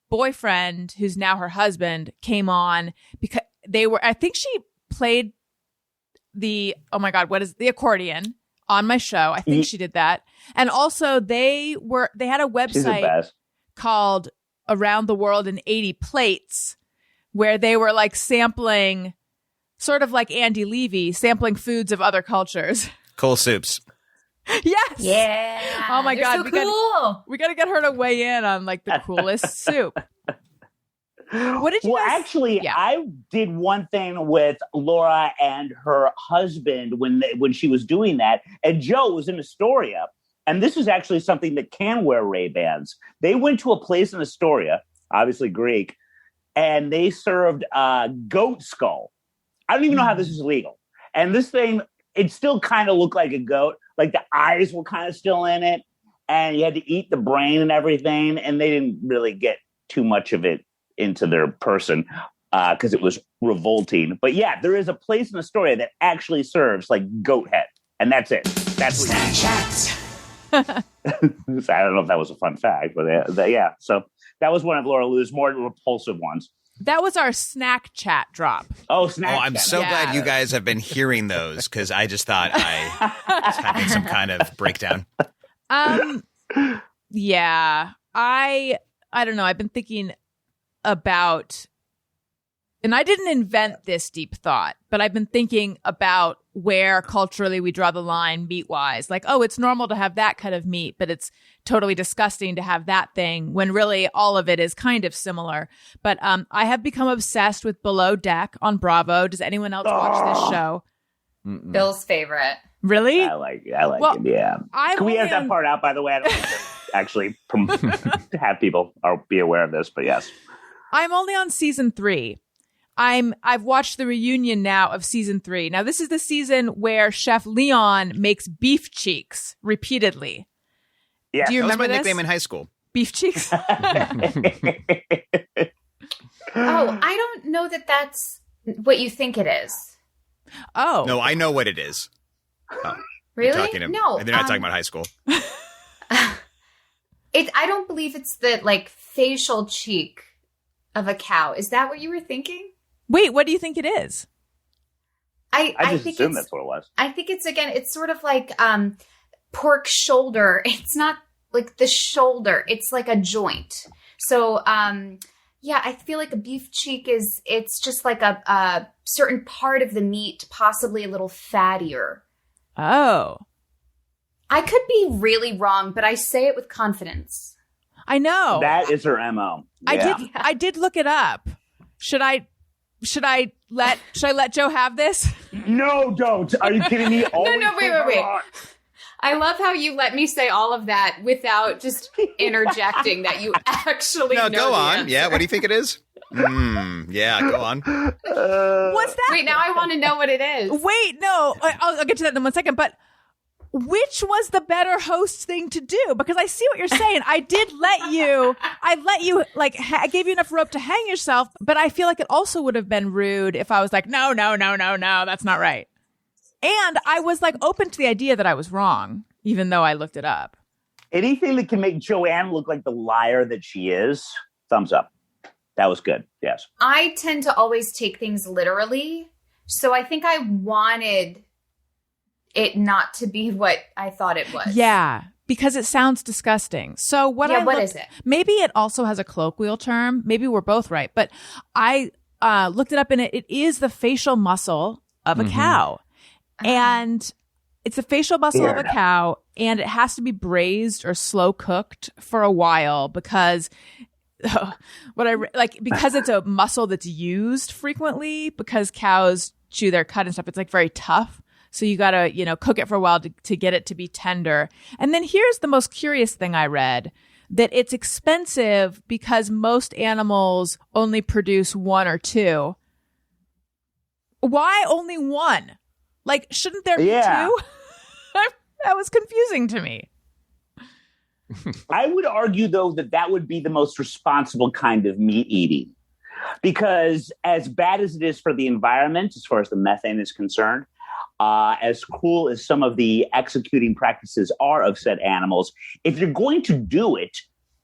boyfriend, who's now her husband, came on because I think she played the accordion on my show. I think she did that. And also they had a website called Around the World in 80 Plates, where they were like sampling, sort of like Andy Levy, sampling foods of other cultures. Cool soups. Yes. Yeah. Oh my God. So cool. We got to get her to weigh in on like the coolest soup. What did you guys? Actually, I did one thing with Laura and her husband when she was doing that. And Joe was in Astoria. And this is actually something that can wear Ray-Bans. They went to a place in Astoria, obviously Greek, and they served goat skull. I don't even know how this is legal. And this thing, it still kind of looked like a goat. Like the eyes were kind of still in it. And you had to eat the brain and everything. And they didn't really get too much of it into their person because it was revolting. But yeah, there is a place in Astoria that actually serves like goat head. And that's it. That's what I don't know if that was a fun fact, but yeah. So that was one of Laura Lou's more repulsive ones. That was our snack chat drop. Oh, snack chat. I'm so glad you guys have been hearing those because I just thought I was having some kind of breakdown. Yeah. I don't know. I've been thinking about, and I didn't invent this deep thought, but I've been thinking about where culturally we draw the line meat-wise. Like, oh, it's normal to have that kind of meat, but it's totally disgusting to have that thing, when really all of it is kind of similar. But I have become obsessed with Below Deck on Bravo. Does anyone else watch this show? Mm-mm. Bill's favorite. Really? I like it, yeah. Can we edit that part out, by the way? I don't think to actually have people be aware of this, but yes. I'm only on season 3. I've watched the reunion now of season 3. Now, this is the season where Chef Leon makes beef cheeks repeatedly. Yeah, do you remember that was my this? nickname in high school. Beef cheeks. Oh, I don't know that that's what you think it is. Oh, no, I know what it is. Oh, really? No, they're not talking about high school. I don't believe it's the like facial cheek of a cow. Is that what you were thinking? Wait, what do you think it is? I just think assumed it's, that's what it was. I think it's sort of like pork shoulder. It's not like the shoulder. It's like a joint. So, yeah, I feel like a beef cheek it's just like a certain part of the meat, possibly a little fattier. Oh. I could be really wrong, but I say it with confidence. I know. That is her MO. Yeah. I did look it up. Should I let Joe have this? No, don't. Are you kidding me? No, wait. I love how you let me say all of that without just interjecting that you actually know go the on. answer. Yeah, what do you think it is? Yeah, go on. What's that? Wait, now I want to know what it is. Wait, no. I'll get to that in 1 second. But which was the better host thing to do? Because I see what you're saying. I let you, like, I gave you enough rope to hang yourself, but I feel like it also would have been rude if I was like, no, that's not right. And I was like open to the idea that I was wrong, even though I looked it up. Anything that can make Joanne look like the liar that she is, thumbs up. That was good. Yes. I tend to always take things literally. So I think I wanted it not to be what I thought it was. Yeah, because it sounds disgusting. So what is it? Maybe it also has a colloquial term. Maybe we're both right. But I looked it up, and it is the facial muscle of a cow. And it's a facial muscle of a cow, and it has to be braised or slow cooked for a while because because it's a muscle that's used frequently because cows chew their cud and stuff. It's like very tough. So you got to, cook it for a while to get it to be tender. And then here's the most curious thing I read, that it's expensive because most animals only produce 1 or 2. Why only 1? Like, shouldn't there be 2? That was confusing to me. I would argue, though, that would be the most responsible kind of meat eating. Because as bad as it is for the environment, as far as the methane is concerned, as cool as some of the executing practices are of said animals, if you're going to do it,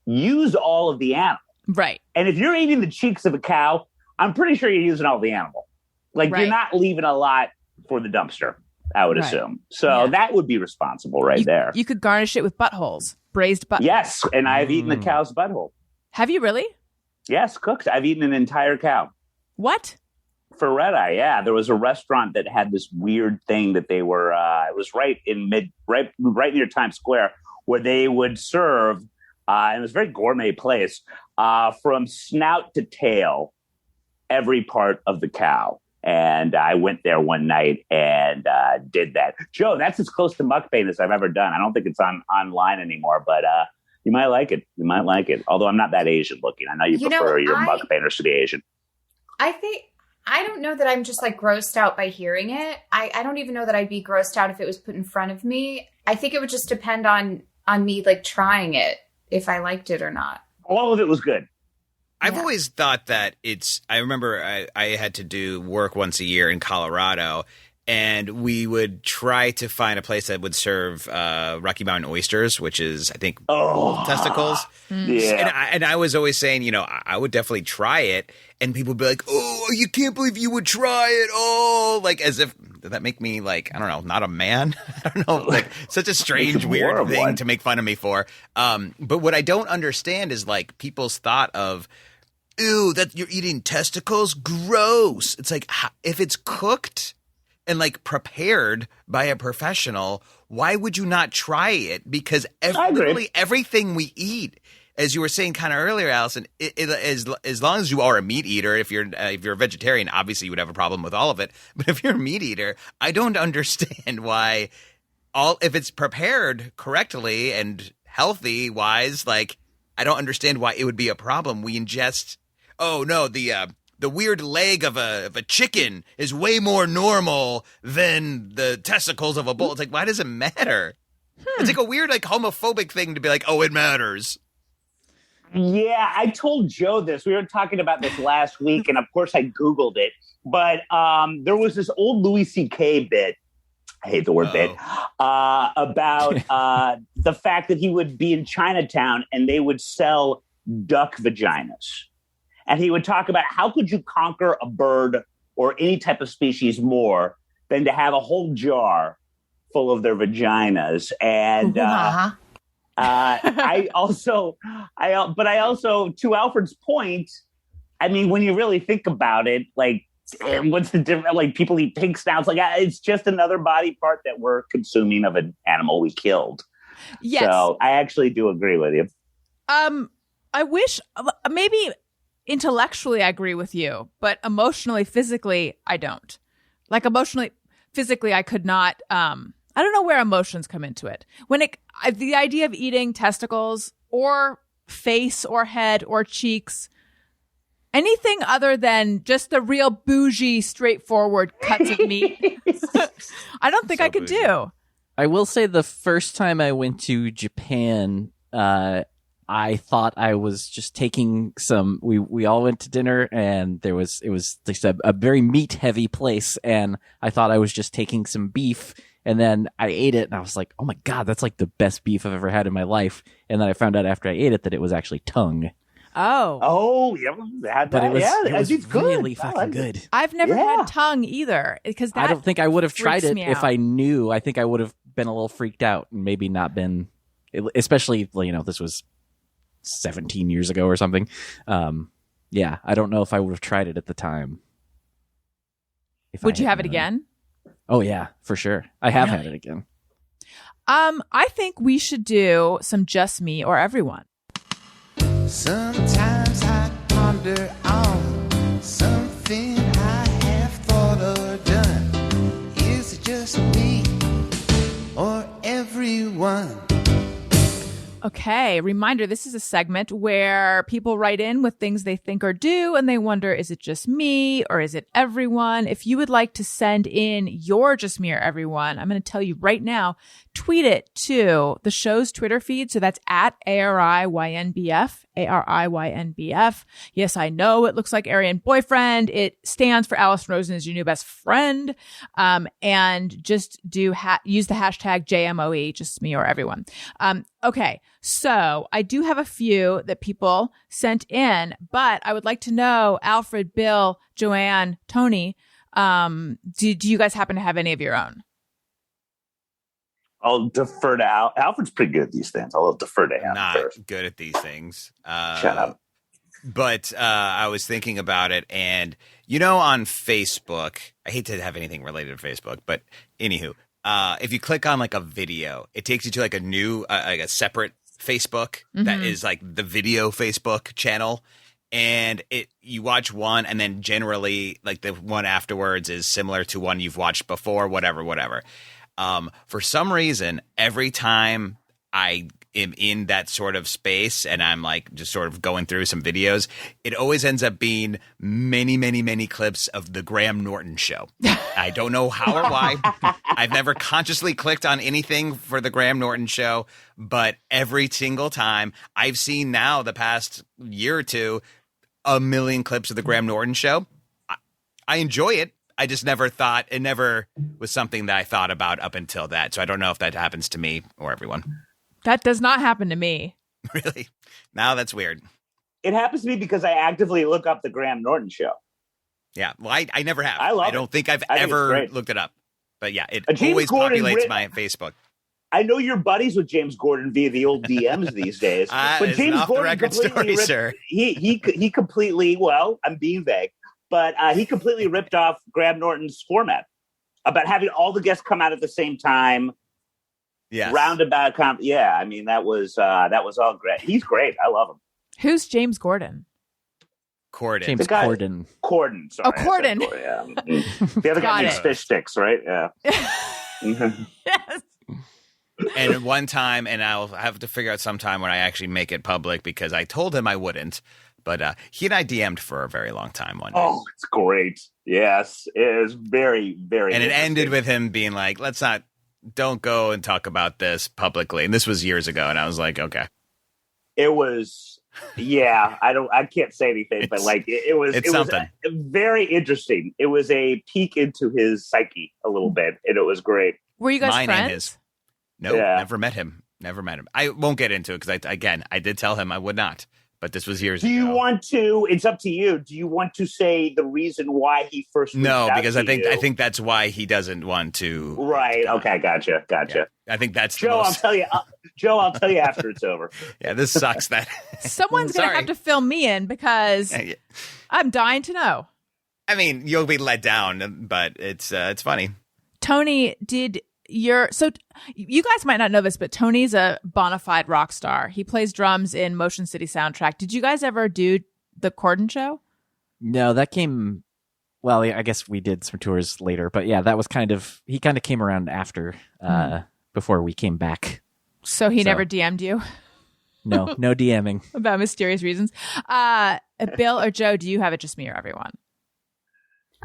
use all of the animal. Right. And if you're eating the cheeks of a cow, I'm pretty sure you're using all the animal. Like, you're not leaving a lot for the dumpster, I would assume. So that would be responsible there. You could garnish it with buttholes, braised buttholes. Yes, and I've eaten the cow's butthole. Have you really? Yes, cooked. I've eaten an entire cow. What? For red eye, yeah. There was a restaurant that had this weird thing that they were, it was right near Times Square, where they would serve, and it was a very gourmet place, from snout to tail, every part of the cow. And I went there one night and did that. Joe, that's as close to mukbang as I've ever done. I don't think it's online anymore, but you might like it. You might like it. Although I'm not that Asian looking. I know you prefer your mukbangers to be Asian. I don't know that I'm just like grossed out by hearing it. I don't even know that I'd be grossed out if it was put in front of me. I think it would just depend on me like trying it, if I liked it or not. All of it was good. I've always thought that I remember I had to do work once a year in Colorado, and we would try to find a place that would serve Rocky Mountain oysters, which is, I think, testicles. Yeah. And I was always saying, I would definitely try it. And people would be like, oh, you can't believe you would try it. Oh, like as if, did that make me like, I don't know, not a man? I don't know, like such a strange, weird thing to make fun of me for. But what I don't understand is like people's thought of, ew, that you're eating testicles? Gross. It's like, if it's cooked and like prepared by a professional, why would you not try it? Because literally everything we eat, as you were saying kind of earlier, Allison, as long as you are a meat eater, if you're a vegetarian, obviously you would have a problem with all of it. But if you're a meat eater, I don't understand why if it's prepared correctly and healthy wise, like I don't understand why it would be a problem. We ingest. Oh no, the weird leg of a chicken is way more normal than the testicles of a bull. It's like, why does it matter? It's like a weird, like homophobic thing to be like, oh, it matters. Yeah, I told Joe this. We were talking about this last week, and of course I Googled it. But there was this old Louis C.K. bit. I hate the word bit. About the fact that he would be in Chinatown and they would sell duck vaginas. And he would talk about how could you conquer a bird or any type of species more than to have a whole jar full of their vaginas. And Uh-huh. I also, to Alfred's point, I mean, when you really think about it, like, what's the difference? Like, people eat pig snouts. Like, it's just another body part that we're consuming of an animal we killed. Yes. So I actually do agree with you. I wish maybe intellectually I agree with you, but emotionally, physically, I don't. Like, emotionally, physically, I could not. I don't know where emotions come into it. The idea of eating testicles or face or head or cheeks, anything other than just the real bougie, straightforward cuts of meat, I don't think I could do. I will say the first time I went to Japan, I thought I was just taking some. We all went to dinner, and it was just a very meat heavy place, and I thought I was just taking some beef, and then I ate it, and I was like, oh my god, that's like the best beef I've ever had in my life. And then I found out after I ate it that it was actually tongue. Oh, yeah, had But that. it was, yeah, it was it's good. really I fucking like it. good. I've never Yeah. had tongue either, because I don't think I would have tried freaks it me if out. I knew. I think I would have been a little freaked out and maybe not been, especially, this was 17 years ago or something. Yeah, I don't know if I would have tried it at the time. Would you have it again? Oh yeah, for sure. I have had it again. I think we should do some Just Me or Everyone. Sometimes I ponder on something I have thought or done. Is it just me or everyone? Okay, reminder, this is a segment where people write in with things they think or do, and they wonder, is it just me or is it everyone? If you would like to send in your Just Me or Everyone, I'm going to tell you right now, tweet it to the show's Twitter feed. So that's at ARIYNBF, ARIYNBF. Yes, I know it looks like Aryan Boyfriend. It stands for Allison Rosen is your new best friend. And just use the hashtag JMOE, Just Me or Everyone. Okay, so I do have a few that people sent in, but I would like to know, Alfred, Bill, Joanne, Tony, do you guys happen to have any of your own? I'll defer to Alfred's pretty good at these things. I'll defer to him Not first. good at these things. Shut up. But I was thinking about it, and on Facebook, I hate to have anything related to Facebook, but anywho, if you click on like a video, it takes you to like a new, like a separate Facebook that is like the video Facebook channel. And you watch one, and then generally like the one afterwards is similar to one you've watched before, whatever. For some reason, every time I am in that sort of space and I'm like just sort of going through some videos, it always ends up being many, many, many clips of the Graham Norton show. I don't know how or why. I've never consciously clicked on anything for the Graham Norton show, but every single time I've seen now the past year or two, 1 million clips of the Graham Norton show. I enjoy it. I just never thought, it never was something that I thought about up until that. So I don't know if that happens to me or everyone. That does not happen to me. Really? Now that's weird. It happens to me because I actively look up the Graham Norton show. Yeah. Well, I never have. I love don't it. think I've I think it's ever great. looked it up. But yeah, it James always Corden populates my Facebook. I know you're buddies with James Gordon via the old DMs these days. But It's James an Gordon off-the-record completely story, sir. He completely, well, I'm being vague, but he completely ripped off Graham Norton's format about having all the guests come out at the same time. Yes. Roundabout. I mean, that was all great. He's great. I love him. Who's James Gordon? Corden. James The guy- Corden. Corden. Sorry, Oh, Corden. I said Corden, yeah. The other Got guy makes it. fish sticks, right? Yeah. Yes. And one time, and I'll have to figure out sometime when I actually make it public because I told him I wouldn't. But he and I DM'd for a very long time one day. Oh, it's great. Yes, it is very, very. And it ended interesting. with him being like, don't go and talk about this publicly. And this was years ago. And I was like, okay. It was, yeah. I can't say anything, but like it was something. Very interesting. It was a peek into his psyche a little bit, and it was great. Were you guys Mine friends? and his. No, Yeah. never met him. I won't get into it because I did tell him I would not. But this was years Do ago. you want to? It's up to you. Do you want to say the reason why he first? No, because I you? think that's why he doesn't want to. Right. Okay. Gotcha. Yeah, I think that's Joe. I'll tell you. Joe, I'll tell you after it's over. Yeah, this sucks. That Someone's going to have to fill me in because I'm dying to know. I mean, you'll be let down, but it's funny. Tony, you guys might not know this, but Tony's a bona fide rock star. He plays drums in Motion City Soundtrack. Did you guys ever do the Corden show? No, that came. Well, I guess we did some tours later, but yeah, that was he kind of came around after, before we came back. So he never DM'd you? No DMing. About mysterious reasons. Bill or Joe, do you have it just me or everyone?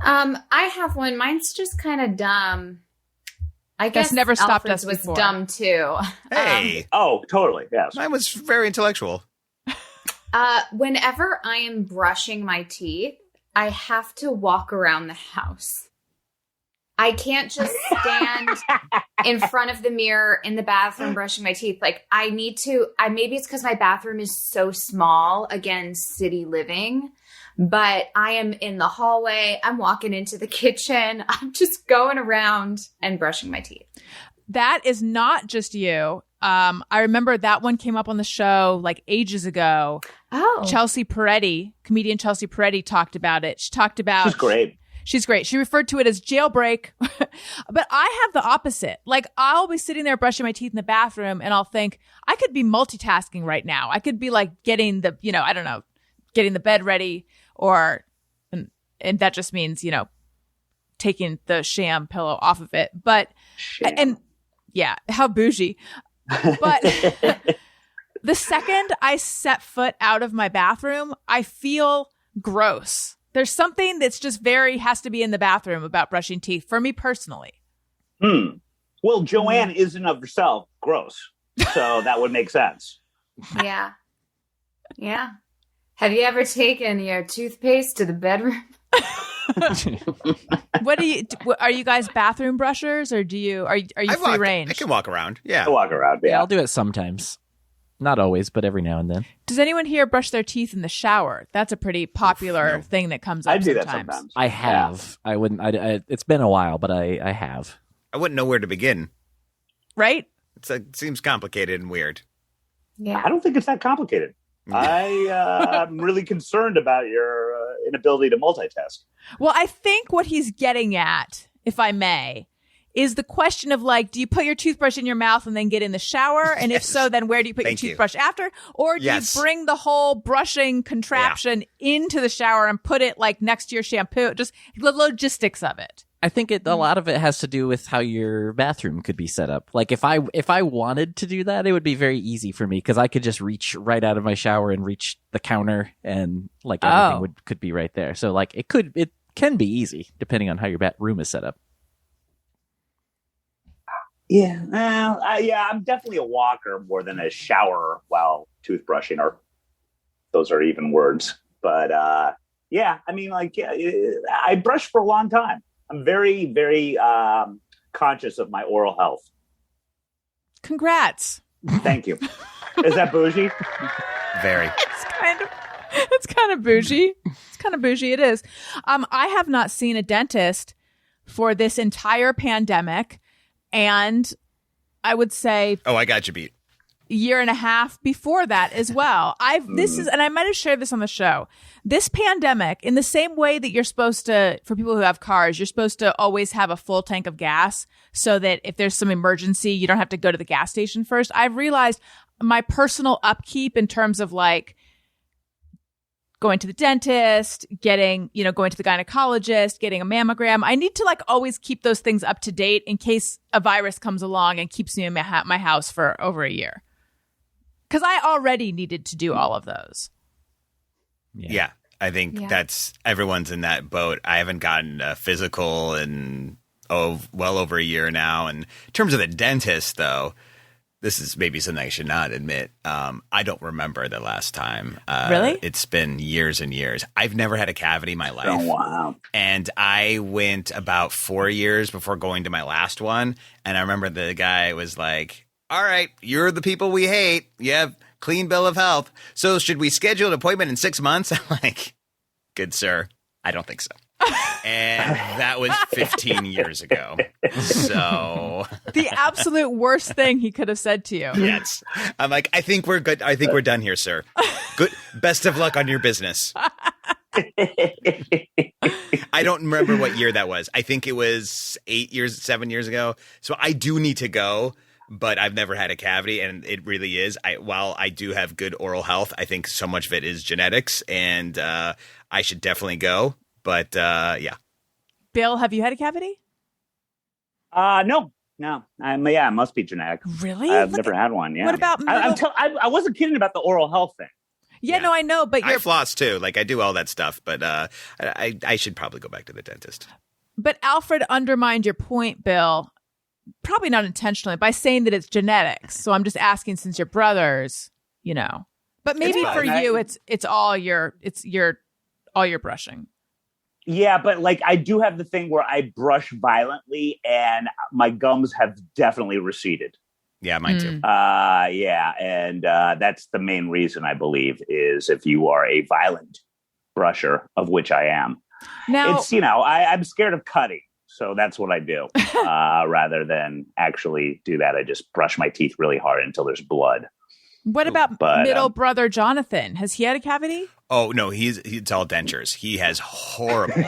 I have one. Mine's just kind of dumb. I guess never stopped Alfred's us was before. dumb too. Hey. Oh, totally. Yes. Mine was very intellectual. Whenever I am brushing my teeth, I have to walk around the house. I can't just stand in front of the mirror in the bathroom brushing my teeth. Like I need to, maybe it's because my bathroom is so small, again, city living, but I am in the hallway. I'm walking into the kitchen. I'm just going around and brushing my teeth. That is not just you. I remember that one came up on the show like ages ago. Oh. Chelsea Peretti, comedian Chelsea Peretti talked about it. She talked about... She's great. She's great. She referred to it as jailbreak. But I have the opposite. Like I'll be sitting there brushing my teeth in the bathroom and I'll think I could be multitasking right now. I could be like getting the, getting the bed ready and that just means, taking the sham pillow off of it. But, and yeah, how bougie. But the second I set foot out of my bathroom, I feel gross. There's something that's just has to be in the bathroom about brushing teeth for me personally. Well, Joanne isn't of herself gross, so that would make sense. Yeah. Yeah. Have you ever taken your toothpaste to the bedroom? Are you guys bathroom brushers or are you free range? I can walk around. Yeah. I walk around. Yeah. I'll do it sometimes. Not always, but every now and then. Does anyone here brush their teeth in the shower? That's a pretty popular thing that comes up I do sometimes. that sometimes. I have. Yeah. I wouldn't. It's been a while, but I have. I wouldn't know where to begin. Right? It seems complicated and weird. Yeah. I don't think it's that complicated. I'm really concerned about your inability to multitask. Well, I think what he's getting at, if I may, is the question of like, do you put your toothbrush in your mouth and then get in the shower? And if so, then where do you put your toothbrush after? Or do you bring the whole brushing contraption into the shower and put it like next to your shampoo? Just the logistics of it. I think a lot of it has to do with how your bathroom could be set up. Like if I wanted to do that, it would be very easy for me because I could just reach right out of my shower and reach the counter and like everything could be right there. So like it can be easy depending on how your room is set up. Yeah. I'm definitely a walker more than a shower while toothbrushing, or those are even words. But I brushed for a long time. I'm very, very conscious of my oral health. Congrats. Thank you. Is that bougie? Very. It's kind of bougie. It's kind of bougie. It is. I have not seen a dentist for this entire pandemic. And I would say, I got you beat. Year and a half before that as well. And I might have shared this on the show. This pandemic, in the same way that you're supposed to, for people who have cars, you're supposed to always have a full tank of gas so that if there's some emergency, you don't have to go to the gas station first. I've realized my personal upkeep in terms of like going to the dentist, going to the gynecologist, getting a mammogram. I need to like always keep those things up to date in case a virus comes along and keeps me in my house for over a year. Because I already needed to do all of those. Yeah, I think that's everyone's in that boat. I haven't gotten a physical in well over a year now. And in terms of the dentist, though, this is maybe something I should not admit. I don't remember the last time. Really? It's been years and years. I've never had a cavity in my life. Oh, wow. And I went about 4 years before going to my last one. And I remember the guy was like, all right, you're the people we hate. You have clean bill of health. So should we schedule an appointment in 6 months? I'm like, good sir, I don't think so. And that was 15 years ago. So The absolute worst thing he could have said to you. yes, I'm like, I think we're good. I think we're done here, sir. Good. Best of luck on your business. I don't remember what year that was. I think it was 7 years ago. So I do need to go, but I've never had a cavity, and it really is. While I do have good oral health, I think so much of it is genetics, and I should definitely go. But yeah. Bill, have you had a cavity? No. It must be genetic. Really? I've never had one. Yeah. What about I wasn't kidding about the oral health thing. Yeah, no, I know, but I floss too. Like I do all that stuff, but I should probably go back to the dentist. But Alfred undermined your point, Bill, probably not intentionally, by saying that it's genetics. So I'm just asking, since you're brothers, But maybe for you, it's all your brushing. Yeah, but like I do have the thing where I brush violently, and my gums have definitely receded. Yeah, mine too. Yeah, and that's the main reason, I believe, is if you are a violent brusher, of which I am. Now, it's I'm scared of cutting, so that's what I do. Rather than actually do that, I just brush my teeth really hard until there's blood. What about middle brother Jonathan? Has he had a cavity? Oh no, it's all dentures. He has horrible,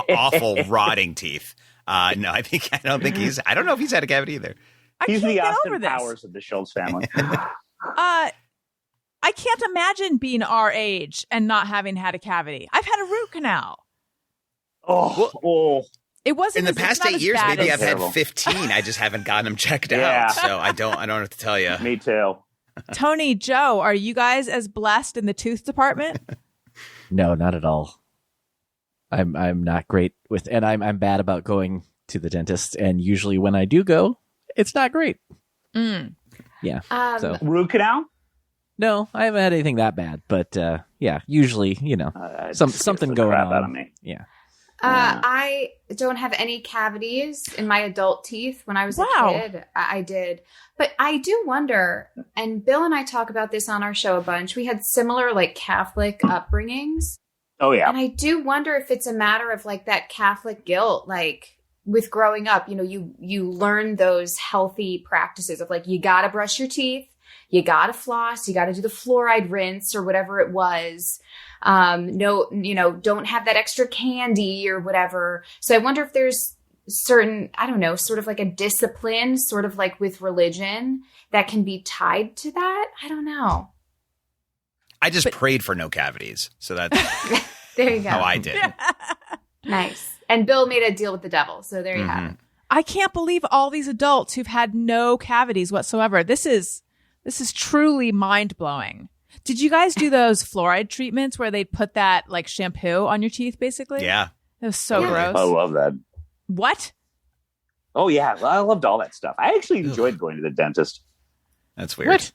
awful, rotting teeth. No, I don't know if he's had a cavity either. He's the Austin Powers of the Schulz family. I can't imagine being our age and not having had a cavity. I've had a root canal. It wasn't in the past 8 years. Maybe I've had 15. I just haven't gotten them checked out. So I don't have to tell you. Me too. Tony, Joe, are you guys as blessed in the tooth department? No, not at all. I'm not great with, and I'm bad about going to the dentist. And usually when I do go, it's not great. Yeah. So root canal? No, I haven't had anything that bad, but yeah, usually, something going on. Out of me. Yeah. I don't have any cavities in my adult teeth. When I was a kid, I did. But I do wonder, and Bill and I talk about this on our show a bunch, we had similar Catholic upbringings. Oh, yeah. And I do wonder if it's a matter of that Catholic guilt, with growing up, you learn those healthy practices of you got to brush your teeth, you got to floss, you got to do the fluoride rinse or whatever it was. No, don't have that extra candy or whatever. So I wonder if there's certain, I don't know, sort of a discipline, sort of with religion that can be tied to that. I don't know. I just prayed for no cavities. So that's there you go. How I did. Nice. And Bill made a deal with the devil. So there you have it. I can't believe all these adults who've had no cavities whatsoever. This is truly mind blowing. Did you guys do those fluoride treatments where they'd put that shampoo on your teeth, basically? Yeah. It was so gross. I love that. What? Oh, yeah. I loved all that stuff. I actually enjoyed going to the dentist. That's weird. What?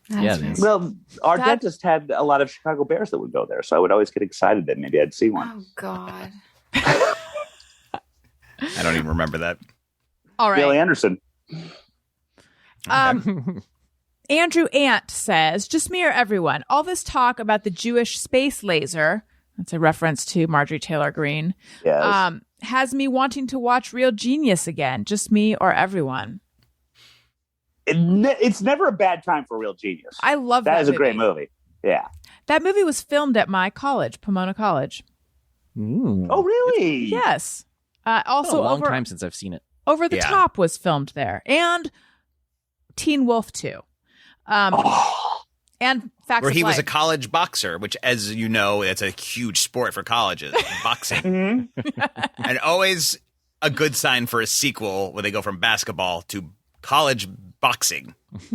That's well, our dentist had a lot of Chicago Bears that would go there. So I would always get excited that maybe I'd see one. Oh, God. I don't even remember that. All right. Billy Anderson. Andrew Ant says, just me or everyone, all this talk about the Jewish space laser, that's a reference to Marjorie Taylor Greene, yes. Has me wanting to watch Real Genius again. Just me or everyone. It's never a bad time for Real Genius. I love that. That is a great movie. Yeah. That movie was filmed at my college, Pomona College. Oh, really? Yes. Also, it's been a long time since I've seen it. Over the Top was filmed there. And Teen Wolf 2. And Facts Where of he was Life. a college boxer, which, as you know, that's a huge sport for colleges, boxing. And always a good sign for a sequel when they go from basketball to college boxing.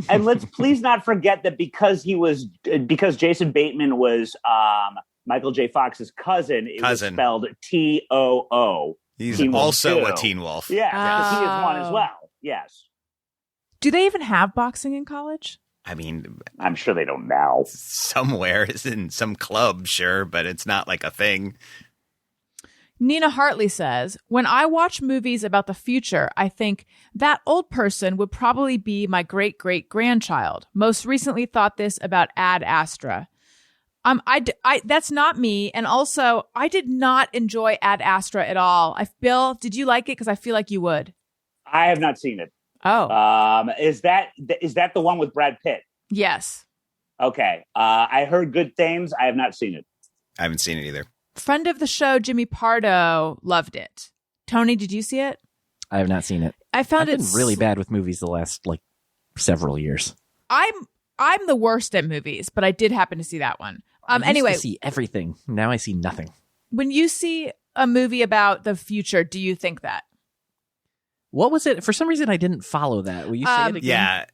And let's please not forget that because Jason Bateman was Michael J. Fox's cousin, it was spelled T-O-O. He's Teen Wolf also 2. a Teen Wolf. Yeah, he is one as well. Yes. Do they even have boxing in college? I mean, I'm sure they don't now. Somewhere, it's in some club, sure, but it's not like a thing. Nina Hartley says, when I watch movies about the future, I think that old person would probably be my great-great-grandchild. Most recently thought this about Ad Astra. That's not me. And also, I did not enjoy Ad Astra at all. Bill, did you like it? Because I feel like you would. I have not seen it. Oh. Is that the one with Brad Pitt? Yes. Okay. I heard good things. I have not seen it. I haven't seen it either. Friend of the show, Jimmy Pardo, loved it. Tony, did you see it? I have not seen it. I found I've been really bad with movies the last several years. I'm the worst at movies, but I did happen to see that one. I used Anyway, to see everything. Now I see nothing. When you see a movie about the future, do you think that? What was it? For some reason, I didn't follow that. Will you say it again? Yeah.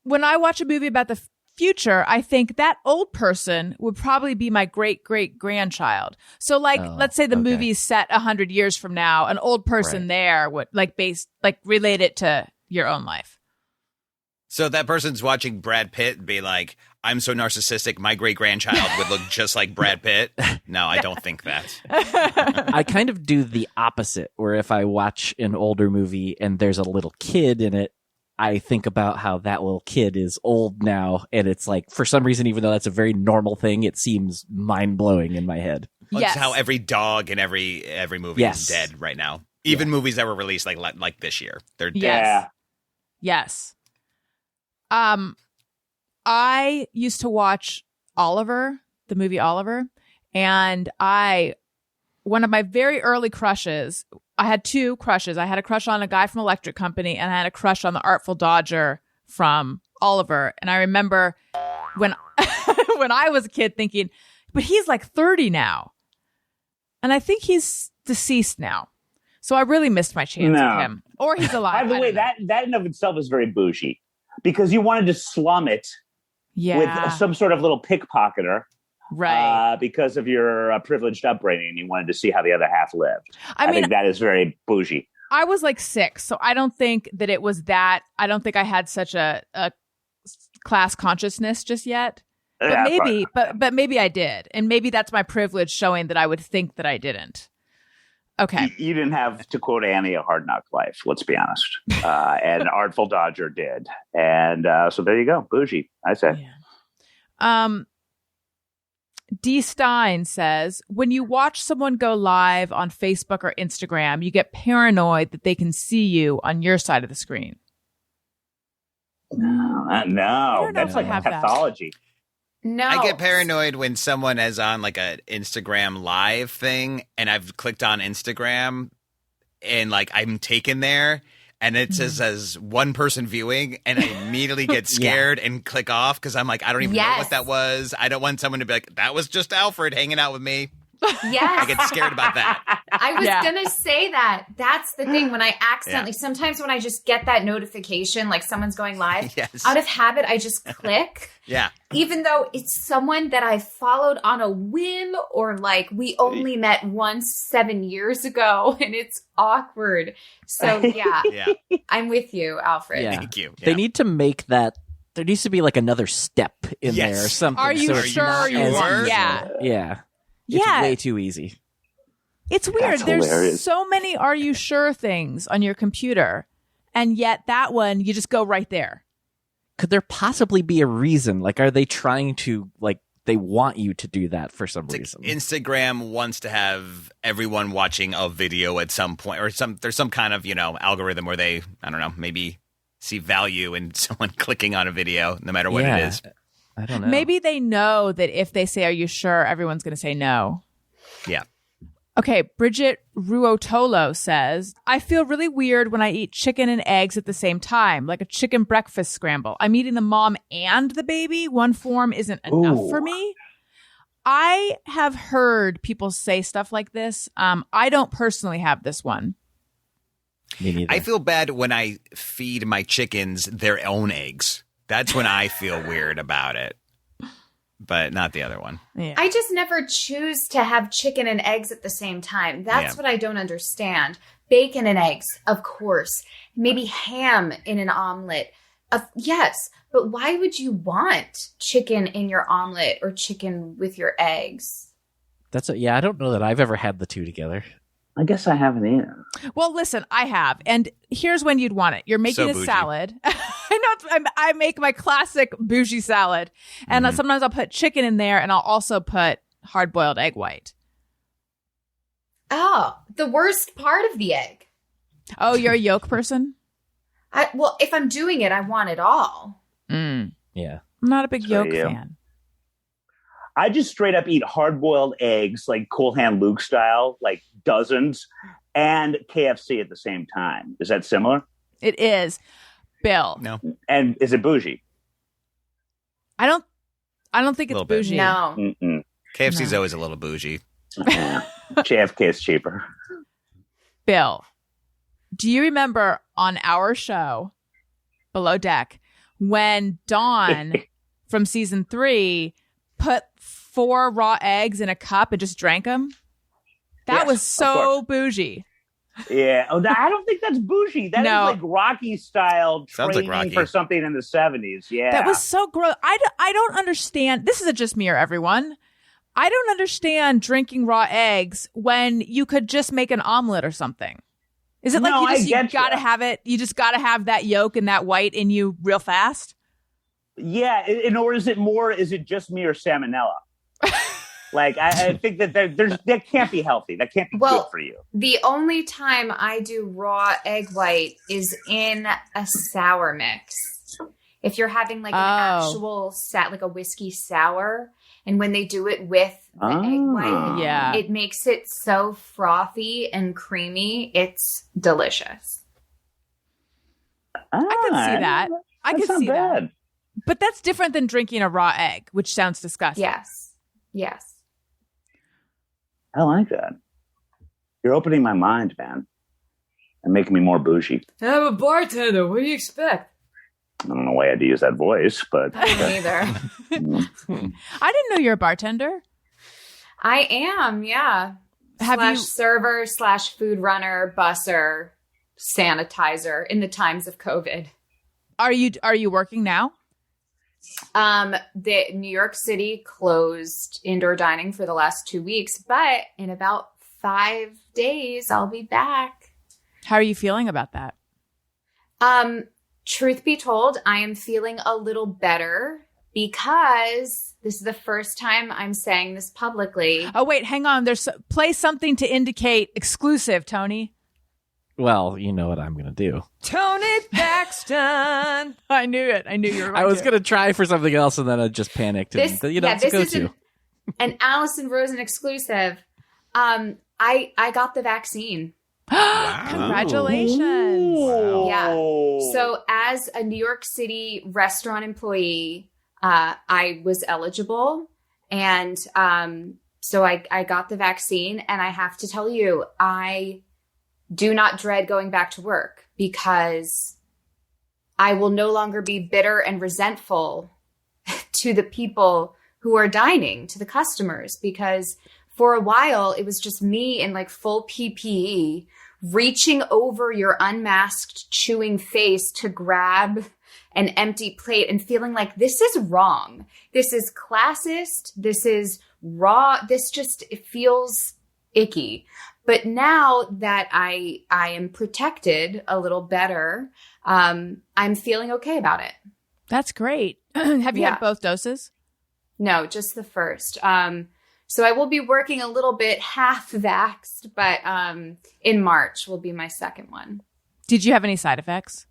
When I watch a movie about the future, I think that old person would probably be my great-great-grandchild. So, let's say the movie's set 100 years from now, an old person there would relate it to your own life. So that person's watching Brad Pitt and be like, I'm so narcissistic, my great-grandchild would look just like Brad Pitt. No, I don't think that. I kind of do the opposite, where if I watch an older movie and there's a little kid in it, I think about how that little kid is old now, and it's like, for some reason, even though that's a very normal thing, it seems mind-blowing in my head. Well, Yes. it's how every dog in every movie is dead right now. Even movies that were released like this year, they're dead. Yes. Yes. I used to watch Oliver, the movie Oliver, and one of my very early crushes, I had two crushes. I had a crush on a guy from Electric Company, and I had a crush on the Artful Dodger from Oliver. And I remember when when I was a kid thinking, but he's like 30 now. And I think he's deceased now. So I really missed my chance with him. Or he's alive. By the way, that in of itself is very bougie, because you wanted to slum it with some sort of little pickpocketer. Right. Because of your privileged upbringing, you wanted to see how the other half lived. I think that is very bougie. I was like 6, so I don't think that it was that. I don't think I had such a class consciousness just yet. But maybe, but maybe I did. And maybe that's my privilege showing that I would think that I didn't. Okay. You didn't have, to quote Annie, a hard knock life, let's be honest. And Artful Dodger did. And so there you go. Bougie, I say. Yeah. D. Stein says, when you watch someone go live on Facebook or Instagram, you get paranoid that they can see you on your side of the screen. No, that's like a pathology. No. I get paranoid when someone is on like an Instagram live thing and I've clicked on Instagram and like I'm taken there and it says as one person viewing and I immediately get scared and click off because I'm like, I don't even know what that was. I don't want someone to be like, that was just Alfred hanging out with me. Yes. I get scared about that. I was going to say that. That's the thing. When I accidentally, sometimes when I just get that notification, like someone's going live, out of habit, I just click. Even though it's someone that I followed on a whim or like we only met once 7 years ago and it's awkward. So I'm with you, Alfred. Yeah. Thank you. They need to make that. There needs to be like another step in there or something. Are you sure you want? Yeah. It's way too easy. It's weird. There's so many "Are you sure" things on your computer, and yet that one you just go right there. Could there possibly be a reason? Like, are they trying to they want you to do that for some reason? Instagram wants to have everyone watching a video at some point, or there's some kind of algorithm where they maybe see value in someone clicking on a video, no matter what it is. I don't know. Maybe they know that if they say, "Are you sure?" everyone's going to say no. Yeah. Okay, Bridget Ruotolo says, I feel really weird when I eat chicken and eggs at the same time, like a chicken breakfast scramble. I'm eating the mom and the baby. One form isn't enough for me. I have heard people say stuff like this. I don't personally have this one. Me neither. I feel bad when I feed my chickens their own eggs. That's when I feel weird about it, but not the other one. Yeah. I just never choose to have chicken and eggs at the same time. That's what I don't understand. Bacon and eggs, of course. Maybe ham in an omelet. Yes, but why would you want chicken in your omelet or chicken with your eggs? I don't know that I've ever had the two together. I guess I haven't either. Well, listen, I have. And here's when you'd want it. You're making So a bougie. salad. I know I make my classic bougie salad. And sometimes I'll put chicken in there, and I'll also put hard-boiled egg white. Oh, the worst part of the egg. Oh, you're a yolk person? Well, if I'm doing it, I want it all. Yeah. I'm not a big So yolk you. fan. I just straight up eat hard-boiled eggs, like Cool Hand Luke style, like dozens, and KFC at the same time. Is that similar? It is. Bill. No. And is it bougie? I don't think it's Little bit. bougie. No. Mm-mm. KFC's always a little bougie. Yeah. JFK is cheaper. Bill, do you remember on our show, Below Deck, when Dawn from season 3 put 4 raw eggs in a cup and just drank them? That Yes, was of so course. bougie. Yeah. Oh, I don't think that's bougie. That is No. like Rocky style Sounds like training Rocky. for something in the 70s. Yeah. That was so gross. I don't understand. This isn't just me or everyone. I don't understand drinking raw eggs when you could just make an omelet or something. Is it like No, I you get gotta ya. have it? You just gotta have that yolk and that white in you real fast? Yeah. Or is it just me or salmonella? Like, I think that that can't be healthy. That can't be good for you. The only time I do raw egg white is in a sour mix. If you're having like an actual like a whiskey sour, and when they do it with the egg white, Yeah. it makes it so frothy and creamy. It's delicious. I can see that. I That's can not see that. bad. But that's different than drinking a raw egg, which sounds disgusting. Yes. Yes. I like that. You're opening my mind, man, and making me more bougie. I'm a bartender. What do you expect? I don't know why I had to use that voice, but I don't either. I didn't know you're a bartender. I am, yeah. Have Slash you- server / food runner, busser, sanitizer in the times of COVID. Are you working now? The New York City closed indoor dining for the last 2 weeks, but in about 5 days I'll be back. How are you feeling about that? Truth be told, I am feeling a little better because this is the first time I'm saying this publicly. Oh, wait, hang on. Play something to indicate exclusive, Tony. Well, you know what I'm going to do. Tony Paxton. I knew it. I knew you were I was going to try for something else, and then I just panicked. And, This it's a is go-to. an Allison Rosen exclusive. I got the vaccine. Congratulations. Yeah. So as a New York City restaurant employee, I was eligible. And so I got the vaccine. And I have to tell you, I do not dread going back to work because I will no longer be bitter and resentful to the people who are dining, to the customers, because for a while it was just me in like full PPE reaching over your unmasked chewing face to grab an empty plate and feeling like this is wrong. This is classist. This is raw. It feels icky. But now that I am protected a little better, I'm feeling okay about it. That's great. Have you Yeah. had both doses? No, just the first. So I will be working a little bit half vaxxed, but in March will be my second one. Did you have any side effects?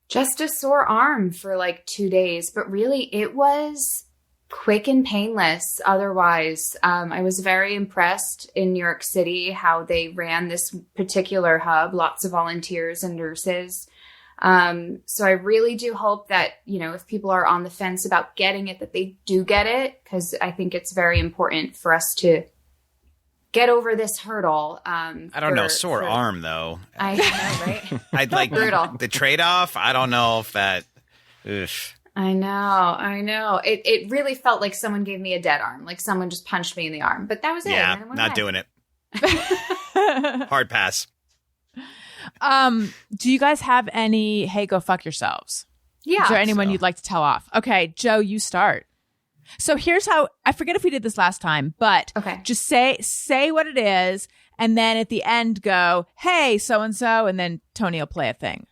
Just a sore arm for like 2 days, but really it was quick and painless. Otherwise, I was very impressed in New York City how they ran this particular hub, lots of volunteers and nurses. So I really do hope that, if people are on the fence about getting it, that they do get it, because I think it's very important for us to get over this hurdle. I don't know. Sore arm, though. I know, right? I'd like Brutal. the trade-off. I don't know if that... Ugh. I know. It really felt like someone gave me a dead arm, like someone just punched me in the arm. But that was it. Yeah, And it went not away. doing it. Hard pass. Do you guys have any, hey, go fuck yourselves? Yeah. Is there anyone so. you'd like to tell off? Okay, Joe, you start. So here's how, I forget if we did this last time, but Okay. just say what it is, and then at the end go, hey, so-and-so, and then Tony will play a thing.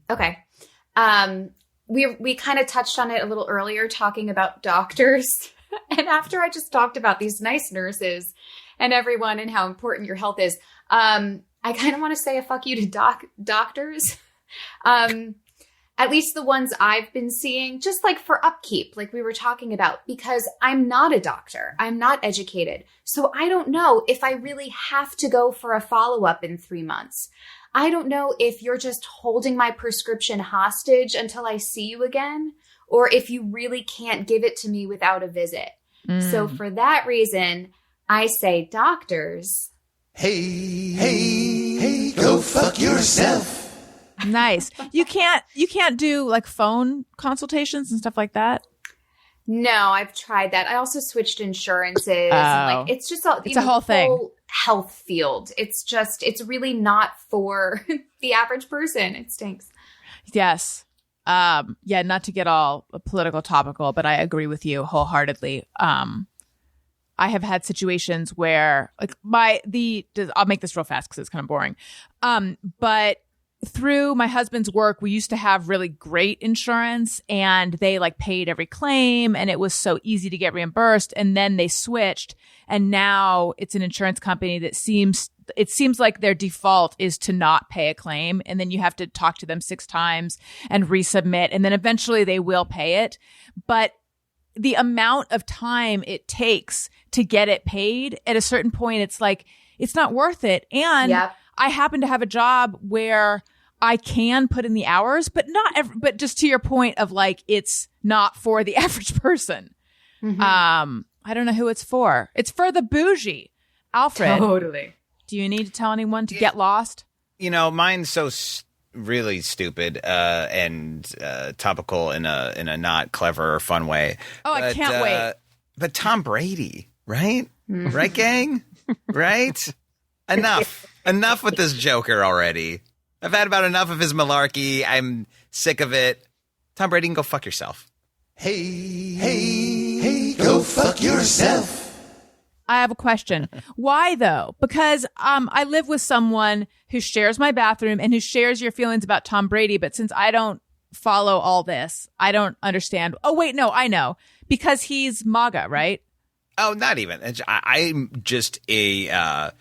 Okay. We kind of touched on it a little earlier, talking about doctors. And after I just talked about these nice nurses and everyone and how important your health is, I kind of want to say a fuck you to doctors. At least the ones I've been seeing, just like for upkeep, like we were talking about, because I'm not a doctor. I'm not educated. So I don't know if I really have to go for a follow-up in 3 months. I don't know if you're just holding my prescription hostage until I see you again, or if you really can't give it to me without a visit. So for that reason, I say doctors. Hey, go fuck yourself. Nice. You can't do like phone consultations and stuff like that? No, I've tried that. I also switched insurances. And like, it's just it's a whole thing. Health field. It's really not for the average person. It stinks. Yes. Yeah, not to get all political topical, but I agree with you wholeheartedly. I have had situations where like I'll make this real fast because it's kind of boring. But through my husband's work, we used to have really great insurance, and they like paid every claim, and it was so easy to get reimbursed. And then they switched, and now it's an insurance company that seems like their default is to not pay a claim, and then you have to talk to them 6 times and resubmit, and then eventually they will pay it. But the amount of time it takes to get it paid, at a certain point, it's like, it's not worth it. And I happen to have a job where I can put in the hours, but but just to your point of like, it's not for the average person. Mm-hmm. I don't know who it's for. It's for the bougie. Alfred. Totally. Do you need to tell anyone to get lost? You know, mine's so really stupid and topical in a not clever or fun way. Oh, I can't wait. But Tom Brady, right? Right, gang? Right? Enough with this joker already. I've had about enough of his malarkey. I'm sick of it. Tom Brady, can go fuck yourself. Hey, go fuck yourself. I have a question. Why though? Because I live with someone who shares my bathroom and who shares your feelings about Tom Brady, but since I don't follow all this, I don't understand. Oh wait, no, I know. Because he's MAGA, right? Oh, not even. I'm just a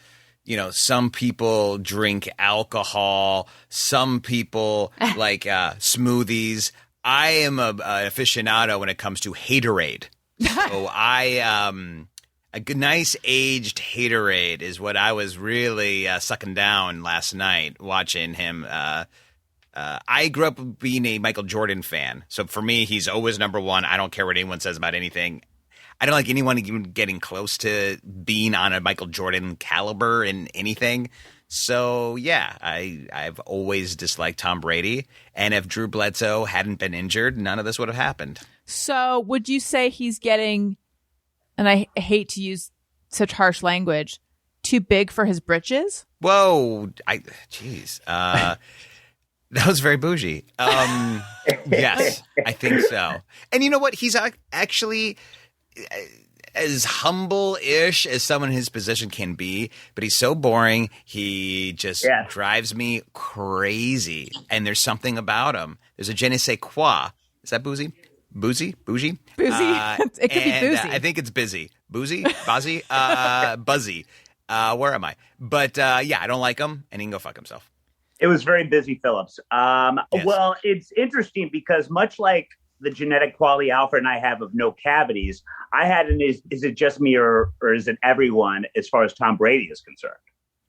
some people drink alcohol. Some people like smoothies. I am an aficionado when it comes to haterade. So a good, nice aged haterade is what I was really sucking down last night watching him. I grew up being a Michael Jordan fan. So for me, he's always number one. I don't care what anyone says about anything. I don't like anyone even getting close to being on a Michael Jordan caliber in anything. So, yeah, I've always disliked Tom Brady. And if Drew Bledsoe hadn't been injured, none of this would have happened. So would you say he's getting, and I hate to use such harsh language, too big for his britches? Whoa. Jeez. That was very bougie. Yes, I think so. And you know what? He's actually as humble-ish as someone in his position can be, but he's so boring. He just drives me crazy. And there's something about him. There's a je ne sais quoi. Is that boozy? Boozy? Bougie? Boozy. It could be boozy. I think it's busy. Boozy? Buzzy? Buzzy. Where am I? But yeah, I don't like him, and he can go fuck himself. It was very busy, Phillips. Yes. Well, it's interesting because much like the genetic quality Alfred and I have of no cavities, I had an is it just me or is it everyone as far as Tom Brady is concerned?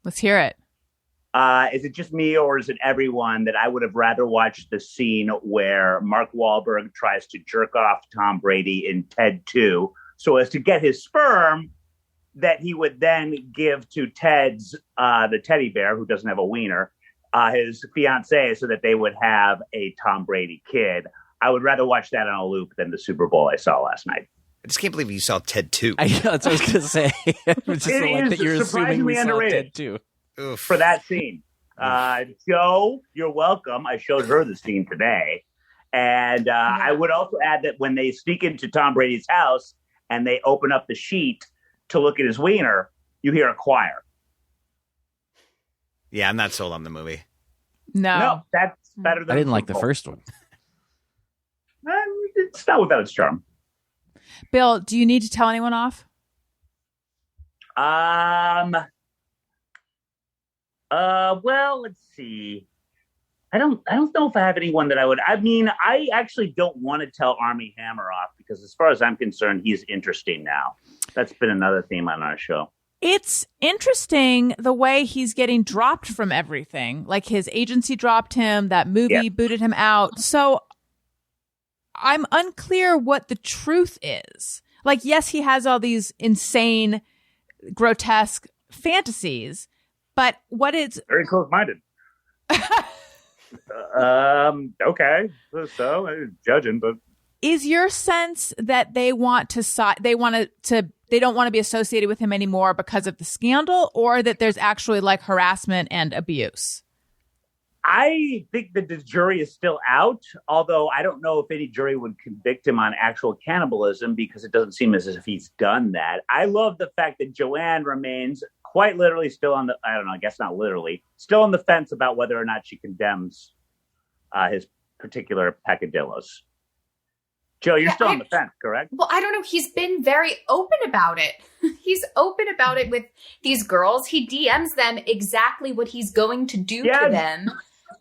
Let's hear it. Is it just me or is it everyone that I would have rather watched the scene where Mark Wahlberg tries to jerk off Tom Brady in Ted 2 so as to get his sperm that he would then give to Ted's, the teddy bear who doesn't have a wiener, his fiance, so that they would have a Tom Brady kid. I would rather watch that on a loop than the Super Bowl I saw last night. I just can't believe you saw Ted 2. I know, that's what I was going to say. It's just like that you're assuming we saw underrated Ted 2. Oof. For that scene. Joe, you're welcome. I showed her the scene today. And I would also add that when they sneak into Tom Brady's house and they open up the sheet to look at his wiener, you hear a choir. Yeah, I'm not sold on the movie. No, that's better than I didn't like the Football. first one. It's not without its charm. Bill, do you need to tell anyone off? Well, let's see. I don't know if I have anyone that I would. I mean, I actually don't want to tell Armie Hammer off because, as far as I'm concerned, he's interesting now. That's been another theme on our show. It's interesting the way he's getting dropped from everything. Like his agency dropped him, that movie booted him out. So I'm unclear what the truth is. Like, yes, he has all these insane, grotesque fantasies, but what is Very close-minded. Okay. So I'm judging, but is your sense that they want to they don't want to be associated with him anymore because of the scandal, or that there's actually like harassment and abuse? I think that the jury is still out, although I don't know if any jury would convict him on actual cannibalism because it doesn't seem as if he's done that. I love the fact that Joanne remains quite literally still on the, I don't know, I guess not literally, still on the fence about whether or not she condemns his particular peccadillos. Joe, you're still on the fence, correct? Well, I don't know. He's been very open about it. He's open about it with these girls. He DMs them exactly what he's going to do to them.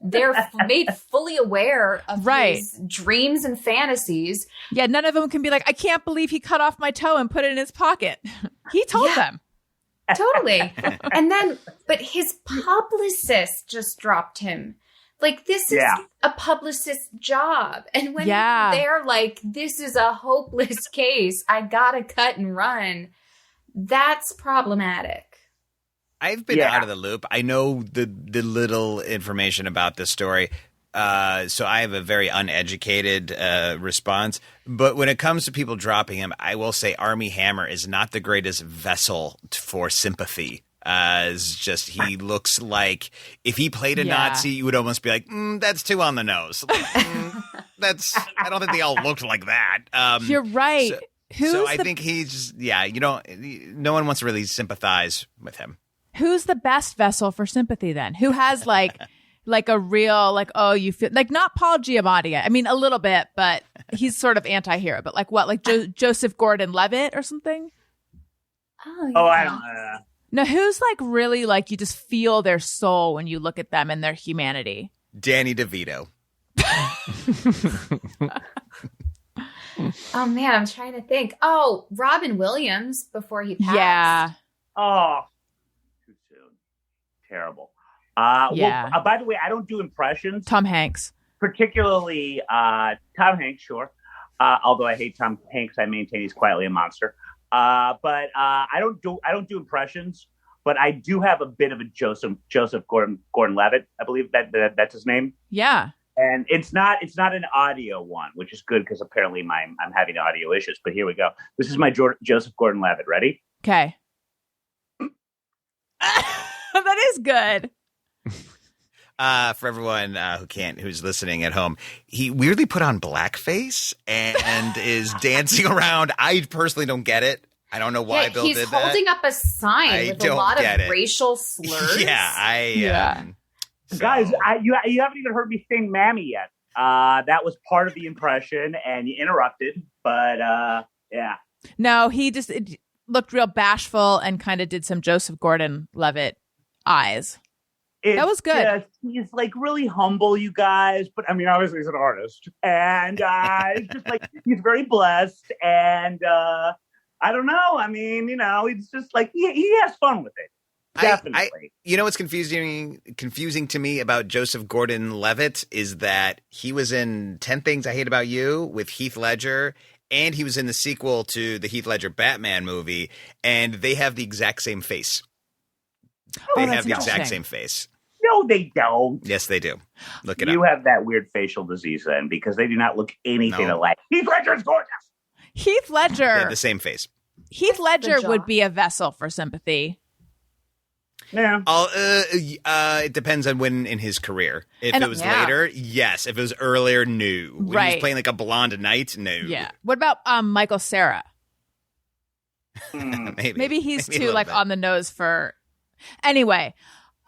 They're made fully aware of his dreams and fantasies. Yeah, none of them can be like, I can't believe he cut off my toe and put it in his pocket. He told them. Totally. And then, but his publicist just dropped him. Like, this is a publicist's job. And when they're like, this is a hopeless case, I gotta cut and run, that's problematic. I've been out of the loop. I know the little information about this story, so I have a very uneducated response. But when it comes to people dropping him, I will say Armie Hammer is not the greatest vessel for sympathy. It's just he looks like if he played a Nazi, you would almost be like, that's too on the nose. Like, I don't think they all looked like that. You're right. So I think he's no one wants to really sympathize with him. Who's the best vessel for sympathy then? Who has like a real, like, oh, you feel like not Paul Giamatti. I mean, a little bit, but he's sort of anti-hero. But like what, like Joseph Gordon-Levitt or something? Oh, I don't know. No, who's like really like you just feel their soul when you look at them and their humanity? Danny DeVito. Oh man, I'm trying to think. Oh, Robin Williams before he passed. Yeah. Oh, too soon. Terrible. Well, by the way, I don't do impressions. Tom Hanks. Particularly Tom Hanks, sure. Although I hate Tom Hanks, I maintain he's quietly a monster. But I don't do impressions, but I do have a bit of a Joseph Gordon-Levitt. I believe that's his name. Yeah. And it's not an audio one, which is good because apparently I'm having audio issues. But here we go. This is my Joseph Gordon-Levitt. Ready? Okay. That is good. For everyone who's listening at home, he weirdly put on blackface and is dancing around. I personally don't get it. I don't know why Bill did that. He's holding up a sign with a lot of racial slurs. Guys, you haven't even heard me sing "Mammy" yet. That was part of the impression, and you interrupted. But no, he just looked real bashful and kind of did some Joseph Gordon-Levitt eyes. That was good. He's like really humble, you guys. But I mean, obviously he's an artist, and it's just like he's very blessed. And I don't know. I mean, he's just like he has fun with it. Definitely. What's confusing to me about Joseph Gordon-Levitt is that he was in 10 Things I Hate About You with Heath Ledger, and he was in the sequel to the Heath Ledger Batman movie, and they have the exact same face. They have the exact same face. No, they don't. Yes, they do. Look it up. You have that weird facial disease then, because they do not look anything alike. Heath Ledger's gorgeous. Heath Ledger. They have the same face. Heath Ledger would be a vessel for sympathy. Yeah. It depends on when in his career. If it was later, yes. If it was earlier, no. When he was playing like a blonde knight, no. Yeah. What about Michael Cera? Maybe he's too like on the nose for. Anyway,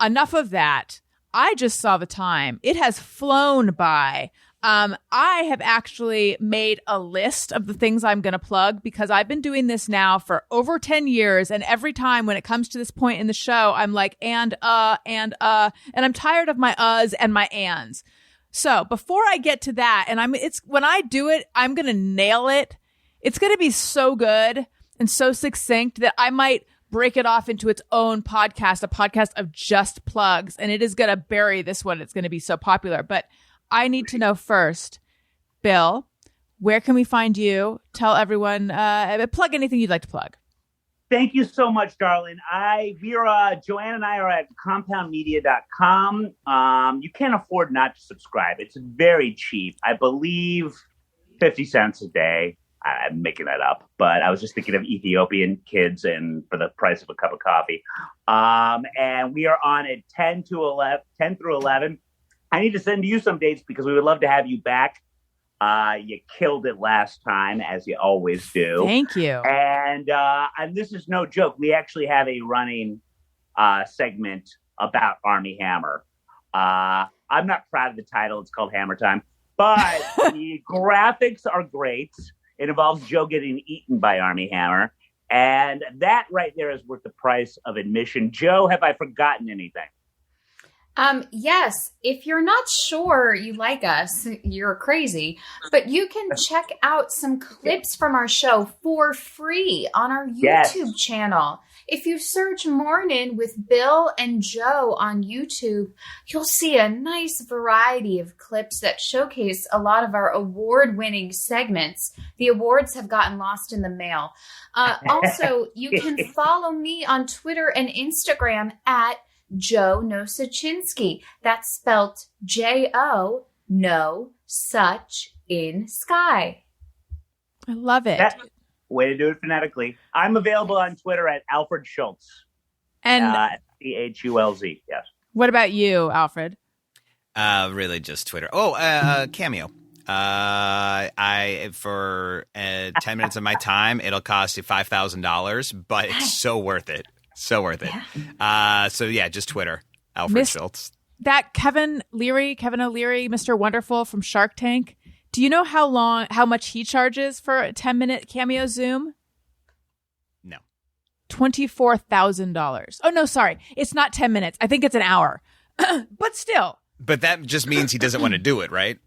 enough of that. I just saw the time. It has flown by. I have actually made a list of the things I'm going to plug because I've been doing this now for over 10 years. And every time when it comes to this point in the show, I'm like, and I'm tired of my uhs and my ands. So before I get to that, and when I do it, I'm going to nail it. It's going to be so good and so succinct that I might break it off into its own podcast, a podcast of just plugs. And it is going to bury this one. It's going to be so popular. But I need to know first, Bill, where can we find you? Tell everyone, plug anything you'd like to plug. Thank you so much, darling. Joanne and I are at compoundmedia.com. You can't afford not to subscribe. It's very cheap. I believe 50 cents a day. I'm making that up, but I was just thinking of Ethiopian kids and for the price of a cup of coffee. And we are on at 10 through 11. I need to send you some dates because we would love to have you back. You killed it last time, as you always do. Thank you. And this is no joke. We actually have a running segment about Armie Hammer. I'm not proud of the title. It's called Hammer Time. But the graphics are great. It involves Joe getting eaten by Armie Hammer. And that right there is worth the price of admission. Joe, have I forgotten anything? Yes, if you're not sure you like us, you're crazy, but you can check out some clips from our show for free on our YouTube channel. If you search Morning with Bill and Joe on YouTube, you'll see a nice variety of clips that showcase a lot of our award-winning segments. The awards have gotten lost in the mail. Also, you can follow me on Twitter and Instagram at Joe Nosuchinsky. That's spelt J-O, no, such, in sky. I love it. Way to do it phonetically. I'm available on Twitter at Alfred Schulz. And CHULZ, yes. What about you, Alfred? Really just Twitter. Cameo. For 10 minutes of my time, it'll cost you $5,000, but it's so worth it. So worth it. Just Twitter. Alfred Schulz. That Kevin O'Leary, Mr. Wonderful from Shark Tank. Do you know how much he charges for a 10-minute Cameo Zoom? No. $24,000. Oh, no, sorry. It's not 10 minutes. I think it's an hour. But still. But that just means he doesn't want to do it, right?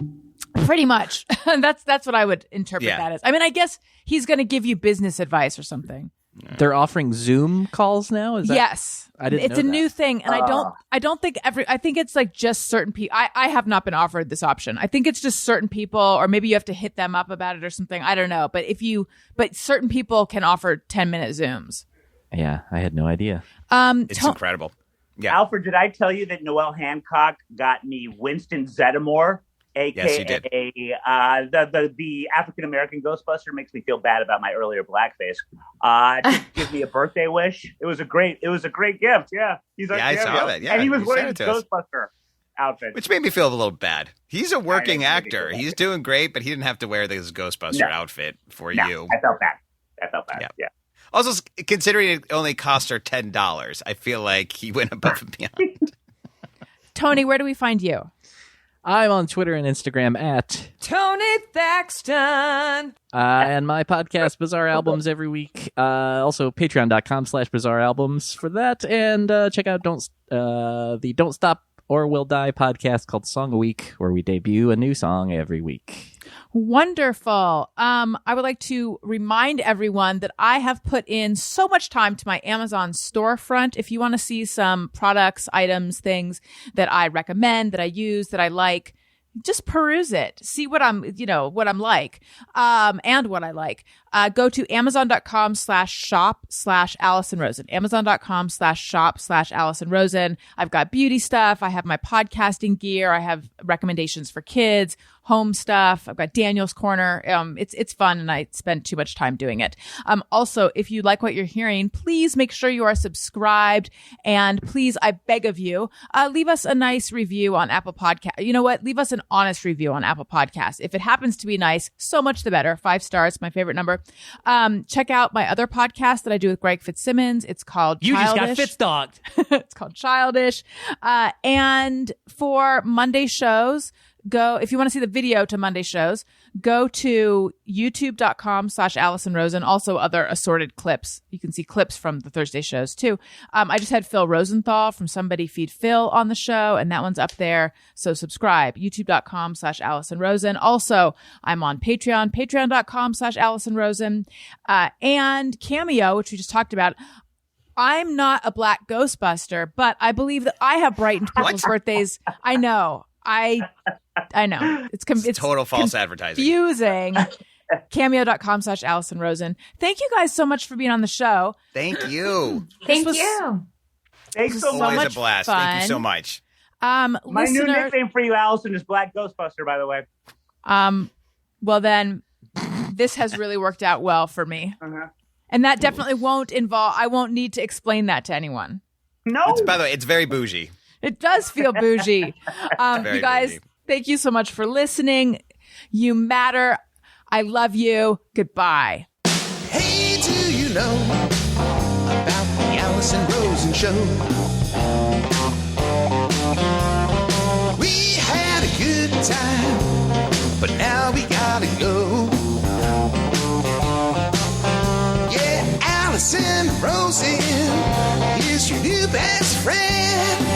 Pretty much. That's what I would interpret that as. I mean, I guess he's going to give you business advice or something. They're offering Zoom calls now? Is that? Yes. I didn't It's know a that. new thing. And I don't think I think it's like just certain people. I have not been offered this option. I think it's just certain people, or maybe you have to hit them up about it or something. I don't know. But certain people can offer 10-minute Zooms. Yeah, I had no idea. It's incredible. Yeah. Alfred, did I tell you that Noel Hancock got me Winston Zeddemore? AKA Yes, you did. The African American Ghostbuster. Makes me feel bad about my earlier blackface. To give me a birthday wish. It was a great gift. Yeah, he's our I saw that. Yeah, and he was you wearing sent his it to us. Ghostbuster outfit. Which made me feel a little bad. He's a working I know, it made me actor. feel bad. He's doing great, but he didn't have to wear this Ghostbuster outfit for No, you. I felt bad. Yeah. Also, considering it only cost her $10, I feel like he went above and beyond. Tony, where do we find you? I'm on Twitter and Instagram at Tony Thaxton. and my podcast, Bizarre Albums, every week. Also, patreon.com/Bizarre Albums for that. And check out the Don't Stop or We'll Die podcast called Song a Week, where we debut a new song every week. Wonderful. I would like to remind everyone that I have put in so much time to my Amazon storefront. If you want to see some products, items, things that I recommend, that I use, that I like, just peruse it. See what I'm like, and what I like. Go to amazon.com/shop/Allison Rosen. Amazon.com/shop/Allison Rosen. I've got beauty stuff. I have my podcasting gear. I have recommendations for kids, home stuff. I've got Daniel's Corner. It's fun, and I spend too much time doing it. Also, if you like what you're hearing, please make sure you are subscribed, and please, I beg of you, leave us a nice review on Apple Podcast. You know what? Leave us an honest review on Apple Podcasts. If it happens to be nice, so much the better. 5 stars, my favorite number. Check out my other podcast that I do with Greg Fitzsimmons. It's called You Childish. just got Fitz-dogged. It's called Childish. And for Monday shows, if you want to see the video to Monday shows, go to youtube.com/Allison Rosen. Also other assorted clips. You can see clips from the Thursday shows too. I just had Phil Rosenthal from Somebody Feed Phil on the show, and that one's up there. So subscribe, youtube.com/Allison Rosen. Also, I'm on Patreon, patreon.com/Allison Rosen, and Cameo, which we just talked about. I'm not a black Ghostbuster, but I believe that I have brightened people's birthdays. I know. I know. It's total false advertising. Confusing. Cameo.com/Allison Rosen. Thank you guys so much for being on the show. Thank you. Thank you. Thanks so so much. Always much a blast. fun. Thank you so much. My new Listener, nickname for you, Allison, is Black Ghostbuster, by the way. well then, this has really worked out well for me. Uh-huh. And that definitely won't involve, I won't need to explain that to anyone. No. By the way, it's very bougie. It does feel bougie. Very You guys, bougie. thank you so much for listening. You matter. I love you. Goodbye. Hey, do you know about the Allison Rosen show? We had a good time, but now we gotta go. Yeah, Allison Rosen is your new best friend.